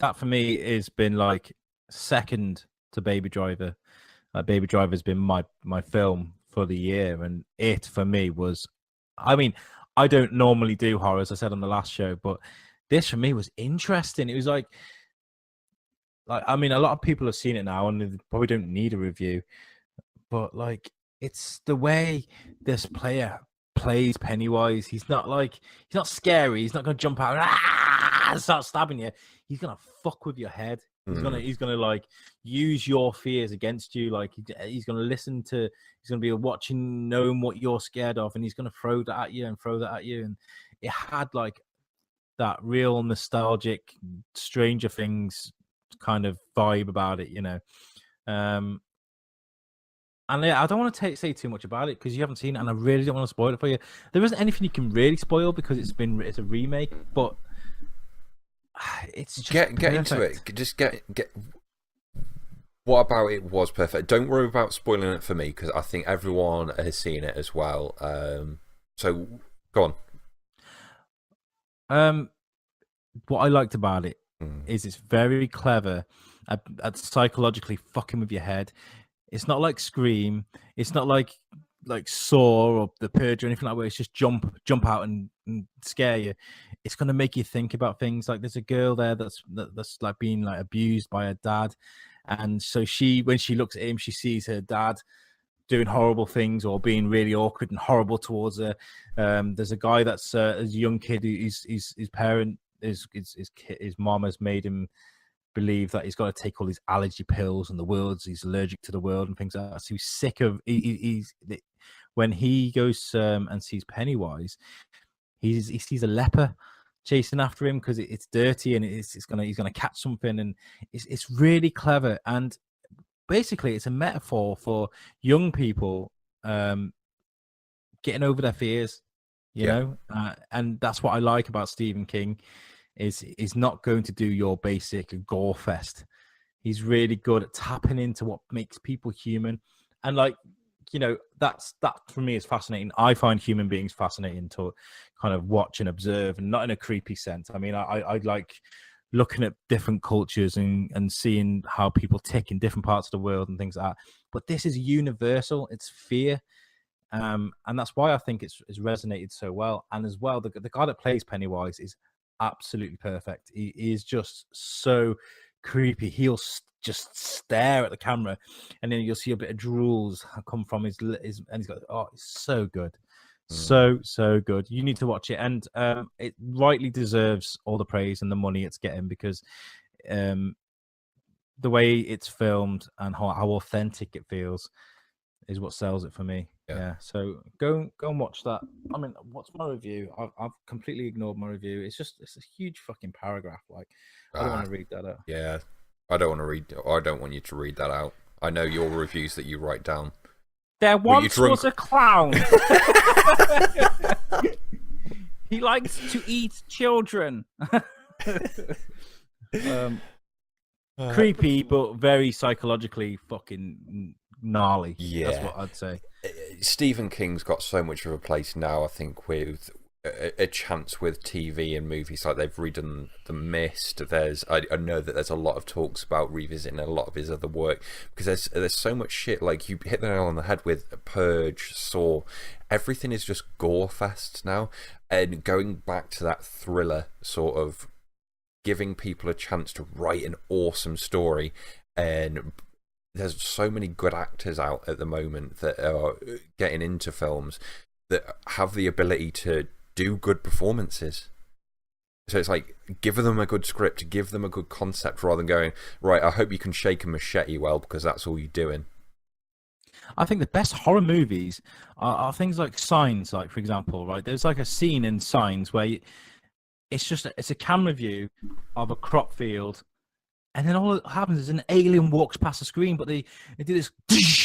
that for me has been like second to Baby Driver. Baby Driver's been my film for the year, and it for me was. I mean, I don't normally do horror, as I said on the last show, but this for me was interesting. It was like I mean, a lot of people have seen it now, and they probably don't need a review, but like. It's the way this player plays Pennywise. He's not scary. He's not going to jump out and start stabbing you. He's going to fuck with your head. He's gonna like use your fears against you. Like he's gonna he's gonna be watching, knowing what you're scared of, and he's gonna throw that at you. And it had like that real nostalgic Stranger Things kind of vibe about it, And yeah, I don't want to say too much about it because you haven't seen it, and I really don't want to spoil it for you. There isn't anything you can really spoil because it's a remake, but it's just Get into it. Just get. What about it was perfect? Don't worry about spoiling it for me because I think everyone has seen it as well. So go on. What I liked about it is it's very clever at psychologically fucking with your head. It's not like Scream. It's not like Saw or The Purge or anything like that where it's just jump out and scare you. It's going to make you think about things. Like there's a girl there that's like being like abused by her dad, and so when she looks at him, she sees her dad doing horrible things or being really awkward and horrible towards her. There's a guy that's a young kid who's his parent his mom has made him believe that he's got to take all these allergy pills and he's allergic to the world and things like that. So he's sick of when he goes and sees Pennywise, he sees a leper chasing after him because it's dirty and he's gonna catch something, and it's really clever. And basically it's a metaphor for young people getting over their fears, you know, and that's what I like about Stephen King. Is not going to do your basic gore fest. He's really good at tapping into what makes people human, and like, you know, that for me is fascinating. I find human beings fascinating to kind of watch and observe, and not in a creepy sense. I mean, I like looking at different cultures and seeing how people tick in different parts of the world and things like that. But this is universal. It's fear. And that's why I think it's resonated so well. And as well, the guy that plays Pennywise is absolutely perfect. He is just so creepy. He'll just stare at the camera, and then you'll see a bit of drools come from his and he's got, oh, it's so good. So good. You need to watch it, and it rightly deserves all the praise and the money it's getting because the way it's filmed and how authentic it feels is what sells it for me. Yeah. So go and watch that. I mean, what's my review? I've completely ignored my review. It's a huge fucking paragraph. Like, I don't want to read that out. Yeah, I don't want you to read that out. I know your reviews that you write down. There once was a clown. He likes to eat children. Creepy, but very psychologically fucking gnarly. Yeah, that's what I'd say. Stephen King's got so much of a place now, I think, with a chance with TV and movies. Like they've redone The Mist. I know that there's a lot of talks about revisiting a lot of his other work because there's so much shit. Like you hit the nail on the head with Purge, Saw. Everything is just gore fest now, and going back to that thriller sort of giving people a chance to write an awesome story. And there's so many good actors out at the moment that are getting into films that have the ability to do good performances. So it's like, give them a good script, give them a good concept, rather than going, right, I hope you can shake a machete well because that's all you're doing. I think the best horror movies are things like Signs, like, for example, right? There's like a scene in Signs where it's a camera view of a crop field, and then all that happens is an alien walks past the screen, but they do this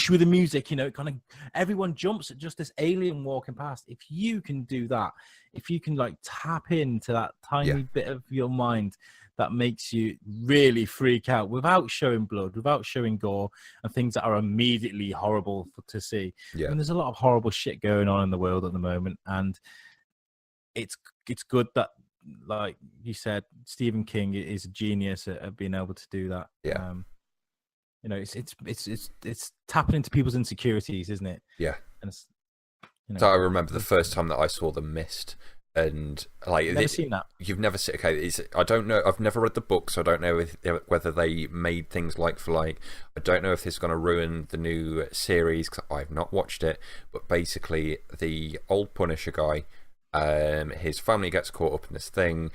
with the music, you know, kind of everyone jumps at just this alien walking past. If you can do that, if you can like tap into that tiny bit of your mind that makes you really freak out without showing blood, without showing gore and things that are immediately horrible to see. Yeah. And there's a lot of horrible shit going on in the world at the moment, and it's good that, like you said, Stephen King is a genius at being able to do that. Yeah. You know, it's tapping into people's insecurities, isn't it? Yeah. And it's, you know, so I remember the first time that I saw The Mist, and like you've never seen that. You've never seen. Okay, I don't know. I've never read the book, so I don't know whether they made things like for like. I don't know if this is going to ruin the new series because I've not watched it. But basically, the old Punisher guy. His family gets caught up in this thing.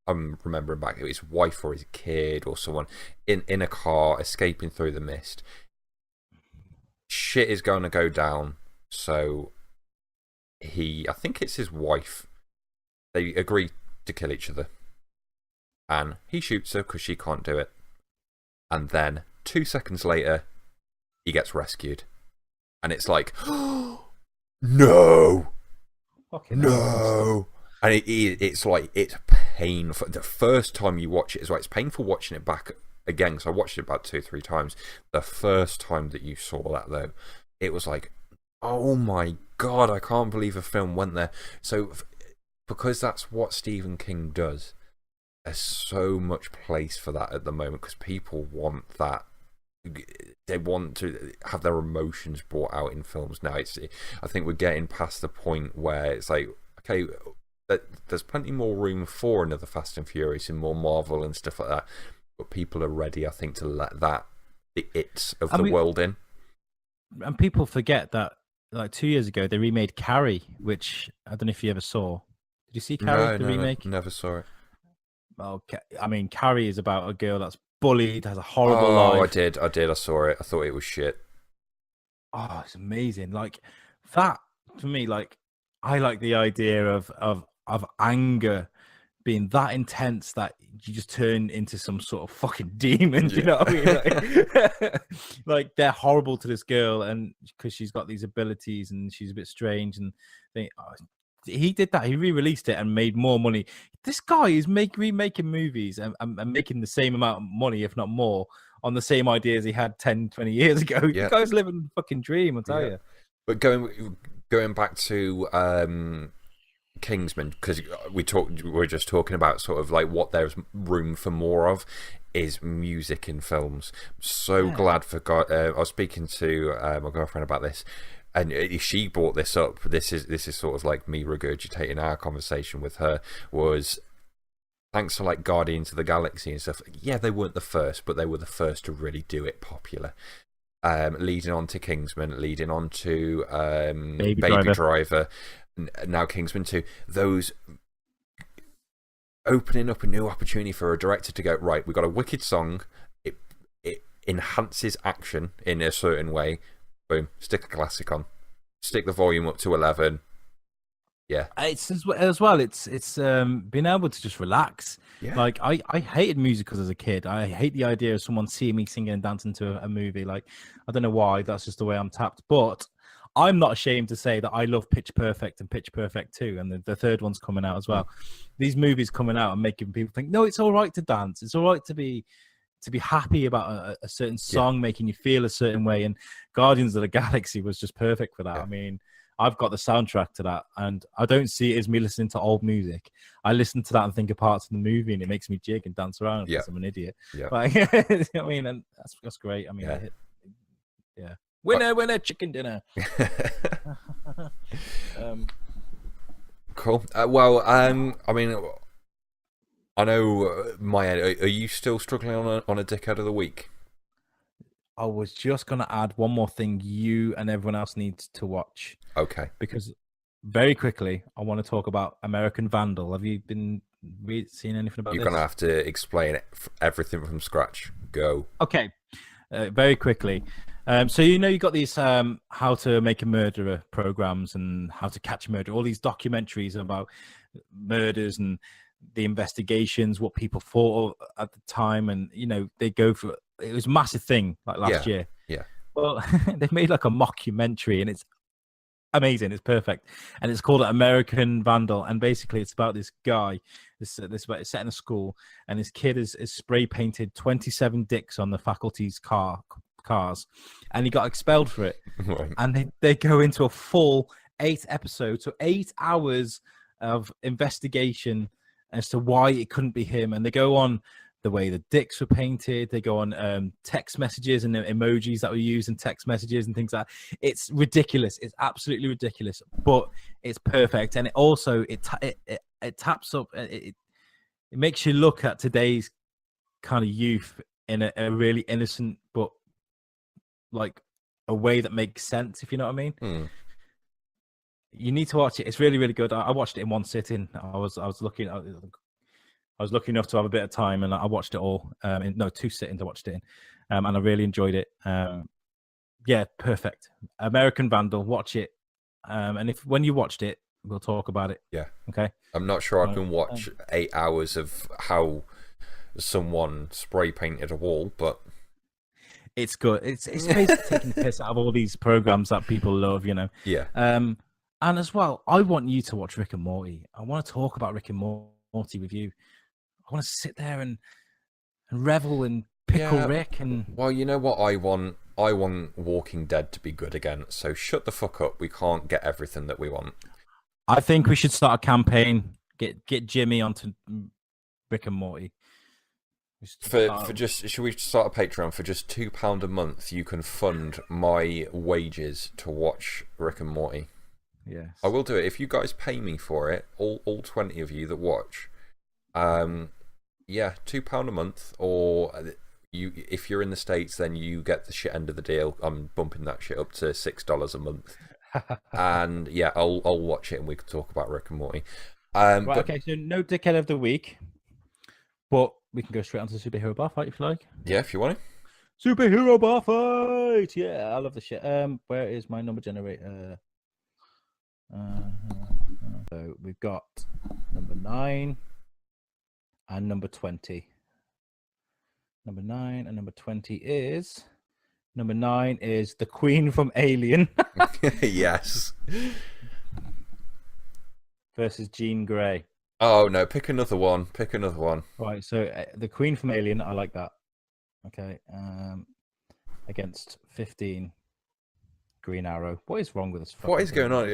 I'm remembering back, his wife or his kid or someone in a car escaping through the mist. Shit is going to go down. So I think it's his wife. They agree to kill each other, and he shoots her because she can't do it. And then 2 seconds later, he gets rescued, and it's like, no, Fucking hell, no. And it's like, it's painful. The first time you watch it as well, it's painful watching it back again, because I watched it about 2-3 times. The first time that you saw that, though, it was like, oh my God, I can't believe a film went there. So, because that's what Stephen King does, there's so much place for that at the moment, because people want that. They want to have their emotions brought out in films now. I think we're getting past the point where it's like, okay, there's plenty more room for another Fast and Furious and more Marvel and stuff like that, but people are ready, I think, to let the its of the world in. And people forget that, like 2 years ago, they remade Carrie, which I don't know if you ever saw. Did you see Carrie, the remake? No, never saw it. Okay, I mean, Carrie is about a girl that's bullied, has a horrible life. I did. I saw it. I thought it was shit. Oh, it's amazing. Like, that, for me, like, I like the idea of anger being that intense that you just turn into some sort of fucking demon. You know what I mean? Like, they're horrible to this girl, and because she's got these abilities and she's a bit strange, and he did that. He re-released it and made more money. This guy is remaking movies and making the same amount of money, if not more, on the same ideas he had 10, 20 years ago. Yeah. The guy's living a fucking dream, I'll tell you. But going back to Kingsman, because we're just talking about sort of like what there's room for more of is music in films. So glad for God. I was speaking to my girlfriend about this, and she brought this up. This is sort of like me regurgitating our conversation with her. Was thanks to like Guardians of the Galaxy and stuff. Yeah, they weren't the first, but they were the first to really do it popular. Leading on to Kingsman, leading on to Baby Driver, now Kingsman 2. Those opening up a new opportunity for a director to go, right, we've got a wicked song, it enhances action in a certain way, boom, stick a classic on, stick the volume up to 11. Yeah, it's as well. It's being able to just relax. Yeah. Like I hated musicals as a kid. I hate the idea of someone seeing me singing and dancing to a movie. Like, I don't know why. That's just the way I'm tapped. But I'm not ashamed to say that I love Pitch Perfect and Pitch Perfect 2, and the third one's coming out as well. These movies coming out and making people think, no, it's all right to dance. It's all right to be happy about a certain song, making you feel a certain way. And Guardians of the Galaxy was just perfect for that. Yeah. I mean, I've got the soundtrack to that, and I don't see it as me listening to old music. I listen to that and think of parts of the movie, and it makes me jig and dance around because I'm an idiot. Yeah. Like, I mean, and that's great. I mean, winner, chicken dinner. Cool. Well, I mean, I know my end. Are you still struggling on a dickhead of the week? I was just going to add one more thing you and everyone else needs to watch. Okay. Because very quickly, I want to talk about American Vandal. Have you been seeing anything about this? You're going to have to explain everything from scratch. Go. Okay. Very quickly. So you got these How to Make a Murderer programs and How to Catch a Murderer, all these documentaries about murders and the investigations, what people thought at the time, and they go for it was a massive thing like last year. Yeah. Well, they made like a mockumentary, and it's amazing. It's perfect, and it's called American Vandal. And basically, it's about this guy. It's set in a school, and this kid is spray painted 27 dicks on the faculty's cars, and he got expelled for it. Right. And they go into a full 8 episodes, so 8 hours of investigation as to why it couldn't be him, and they go on the way the dicks were painted. They go on text messages and emojis that were used in text messages and things like that. It's ridiculous. It's absolutely ridiculous, but it's perfect. And it also it taps up. It makes you look at today's kind of youth in a really innocent, but like a way that makes sense, if you know what I mean. You need to watch it. It's really, really good. I watched it in one sitting. I was lucky enough to have a bit of time, and I watched it all. 2 sittings I watched it in, and I really enjoyed it. Yeah, perfect. American Vandal, watch it. And when you watched it, we'll talk about it. Yeah. Okay. I'm not sure I can watch 8 hours of how someone spray painted a wall, but It's good. It's basically taking the piss out of all these programs that people love, Yeah. And as well, I want you to watch Rick and Morty. I want to talk about Rick and Morty with you. I want to sit there and revel in Pickle Rick and. Well, you know what I want? I want Walking Dead to be good again. So shut the fuck up. We can't get everything that we want. I think we should start a campaign. Get Jimmy onto Rick and Morty. For just, should we start a Patreon for just £2 a month? You can fund my wages to watch Rick and Morty. Yes, I will do it if you guys pay me for it. All 20 of you that watch. Yeah, £2 a month, or if you're in the States, then you get the shit end of the deal. I'm bumping that shit up to $6 a month, and yeah, I'll watch it and we can talk about Rick and Morty. But, okay, so no dickhead of the week, but we can go straight onto the superhero bar fight if you like. Yeah, if you want to. Superhero bar fight. Yeah, I love the shit. Where is my number generator? So we've got number 9 and number 20. Number 9 and number 20 is number 9 is the Queen from Alien. Yes. Versus Jean Grey. Oh no, pick another one. Pick another one. Right, so the Queen from Alien, I like that. Okay. Against 15 Green Arrow. What is wrong with this? What is going on?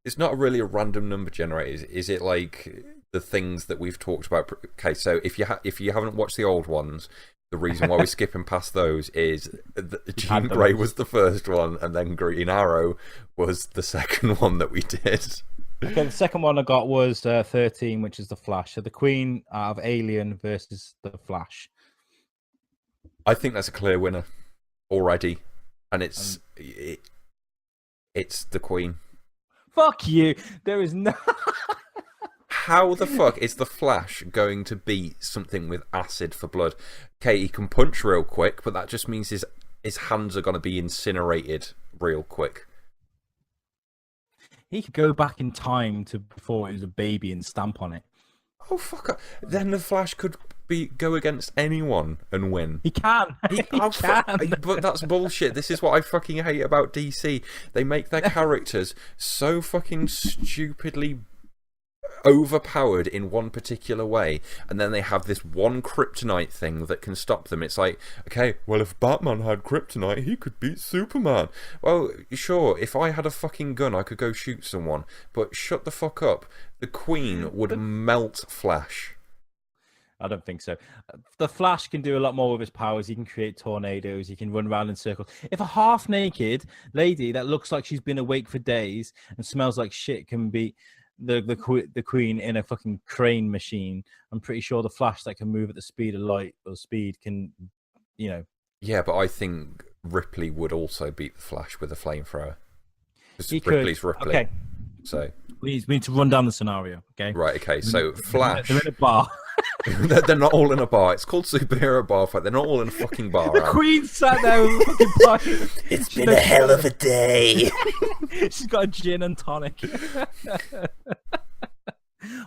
It's not really a random number generator. Is it like the things that we've talked about? Okay, so if you haven't watched the old ones, the reason why we're skipping past those is Jean Grey was the first one, and then Green Arrow was the second one that we did. Okay, the second one I got was 13, which is the Flash. So the Queen out of Alien versus the Flash. I think that's a clear winner already, and it's the Queen. Fuck you! There is no. How the fuck is the Flash going to beat something with acid for blood? Okay, he can punch real quick, but that just means his hands are going to be incinerated real quick. He could go back in time to before he was a baby and stamp on it. Oh fuck! Then the Flash could go against anyone and win. He can. He can. But that's bullshit. This is what I fucking hate about DC. They make their characters so fucking stupidly overpowered in one particular way, and then they have this one kryptonite thing that can stop them. It's like, okay, well, if Batman had kryptonite, he could beat Superman. Well, sure, if I had a fucking gun, I could go shoot someone, but shut the fuck up. The Queen would melt Flash. I don't think so. The Flash can do a lot more with his powers. He can create tornadoes. He can run around in circles. If a half-naked lady that looks like she's been awake for days and smells like shit can beat the Queen in a fucking crane machine, I'm pretty sure the Flash that can move at the speed of light or speed can, Yeah, but I think Ripley would also beat the Flash with a flamethrower. Ripley's Ripley. Okay. So we need to run down the scenario. Okay. Right. Okay. So Flash. They're in a bar. They're not all in a bar. It's called Superhero Bar Fight. They're not all in a fucking bar. The Queen sat there with a fucking party. It's been a hell of a day. She's got a gin and tonic.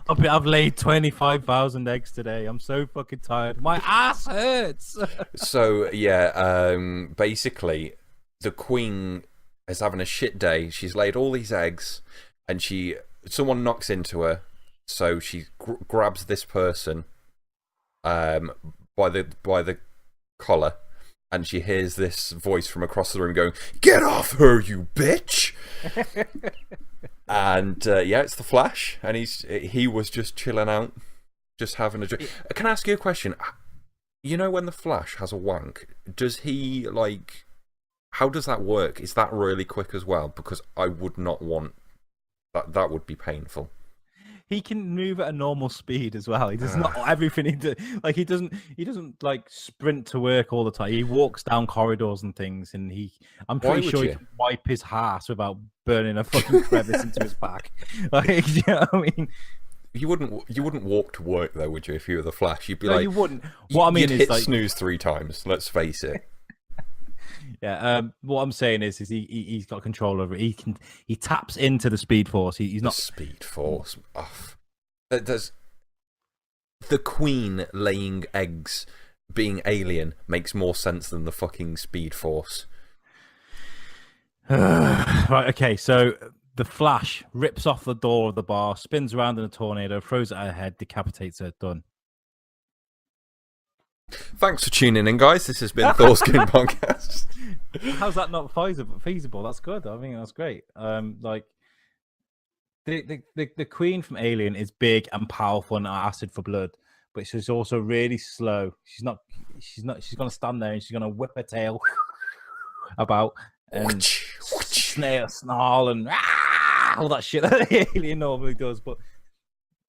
I've laid 25,000 eggs today. I'm so fucking tired. My ass hurts. So yeah, basically, the Queen is having a shit day. She's laid all these eggs, and someone knocks into her. So she grabs this person by the collar, and she hears this voice from across the room going, "Get off her, you bitch!" And yeah, it's the Flash, and he was just chilling out, just having a drink. Can I ask you a question? You know, when the Flash has a wank, does he how does that work? Is that really quick as well? Because I would not want that. That would be painful. He can move at a normal speed as well. He does not everything he does. He doesn't sprint to work all the time. He walks down corridors and things, and I'm pretty sure he can wipe his ass without burning a fucking crevice into his back. You know what I mean? You wouldn't walk to work though, would you? If you were the Flash, you'd be you wouldn't. What I mean is, hit snooze 3 times. Let's face it. Yeah. What I'm saying is he's got control over it. He taps into the Speed Force. He's not Speed Force. Oh, there's the Queen laying eggs being alien makes more sense than the fucking Speed Force. Right, okay, so the Flash rips off the door of the bar, spins around in a tornado, throws it at her head, decapitates her, done. Thanks for tuning in, guys. This has been Thors-Kin Podcast. How's that not feasible? That's good. I mean, that's great. Like the Queen from Alien is big and powerful and acid for blood, but she's also really slow. She's gonna stand there and she's gonna whip her tail about and snarl and all that shit that the alien normally does. But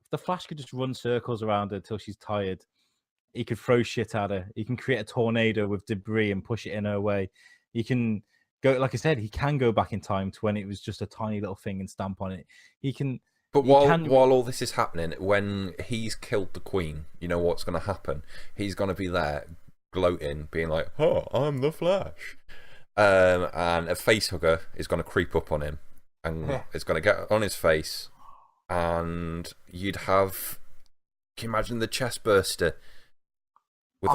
if the Flash could just run circles around her till she's tired, he could throw shit at her. He can create a tornado with debris and push it in her way. He can go, like I said, he can go back in time to when it was just a tiny little thing and stamp on it. He can. But while all this is happening, when he's killed the Queen, you know what's going to happen? He's going to be there gloating, being like, "Oh, I'm the Flash." And a facehugger is going to creep up on him and it's going to get on his face, and you'd have, can you imagine the chest burster with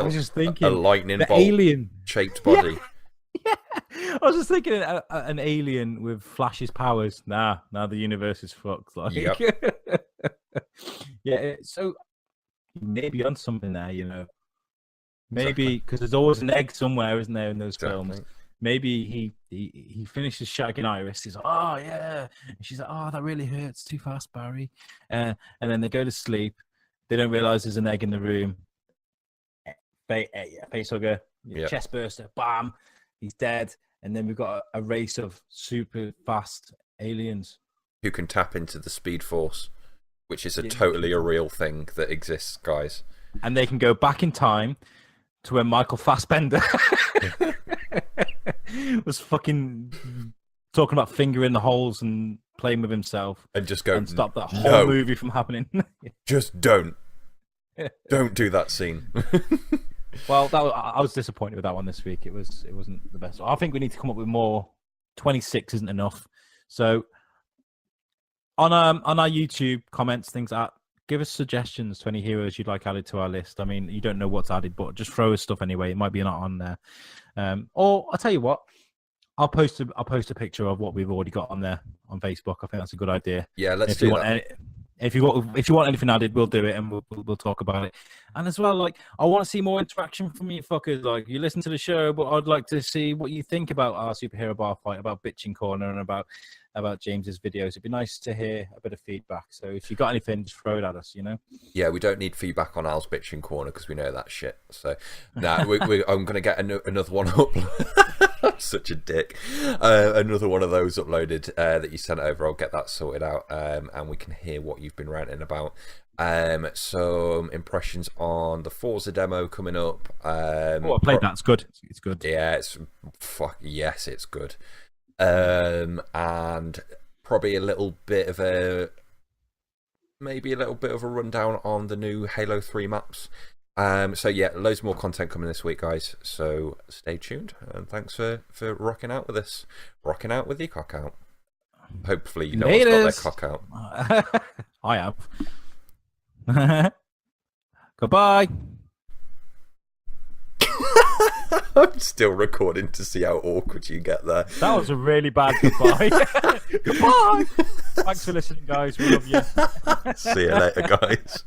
a lightning bolt alien shaped body? Yeah. I was just thinking an alien with Flash's powers. Nah, the universe is fucked. Like, yep. Yeah, so maybe on something there, you know. Maybe because there's always an egg somewhere, isn't there, in those films? Maybe he finishes shagging Iris. He's like, "Oh yeah," and she's like, "Oh, that really hurts. Too fast, Barry." And then they go to sleep. They don't realize there's an egg in the room. Facehugger, chest burster, bam, he's dead. And then we've got a race of super fast aliens who can tap into the Speed Force, which is totally a real thing that exists, guys. And they can go back in time to when Michael Fassbender was fucking talking about fingering the holes and playing with himself, and just go and stop that whole movie from happening. Just don't do that scene. Well, I was disappointed with that one this week. It wasn't the best. I think we need to come up with more. 26 isn't enough. So on our YouTube comments, things like that, give us suggestions to any heroes you'd like added to our list. I mean, you don't know what's added, but just throw us stuff anyway. It might be not on there. Or I'll tell you what, I'll post a picture of what we've already got on there on Facebook. I think that's a good idea. Yeah, let's do that. If you want anything added, we'll do it and we'll talk about it. And as well, like, I want to see more interaction from you fuckers. Like, you listen to the show, but I'd like to see what you think about our superhero bar fight, about Bitching Corner, and about James's videos. It'd be nice to hear a bit of feedback. So if you got anything, just throw it at us, you know? Yeah, we don't need feedback on Al's Bitching Corner because we know that shit. So, I'm going to get another one up. I'm such a dick. Another one of those uploaded that you sent over. I'll get that sorted out, and we can hear what you've been ranting about. Some impressions on the Forza demo coming up. I played that. It's good. It's good. Yeah, it's good. And probably a little bit of a rundown on the new Halo 3 maps. So yeah, loads more content coming this week, guys. So stay tuned, and thanks for rocking out with us. Rocking out with your cock out. Hopefully, no one's got their cock out. I have. Goodbye. I'm still recording to see how awkward you get there. That was a really bad goodbye. Goodbye. Thanks for listening, guys. We love you. See you later, guys.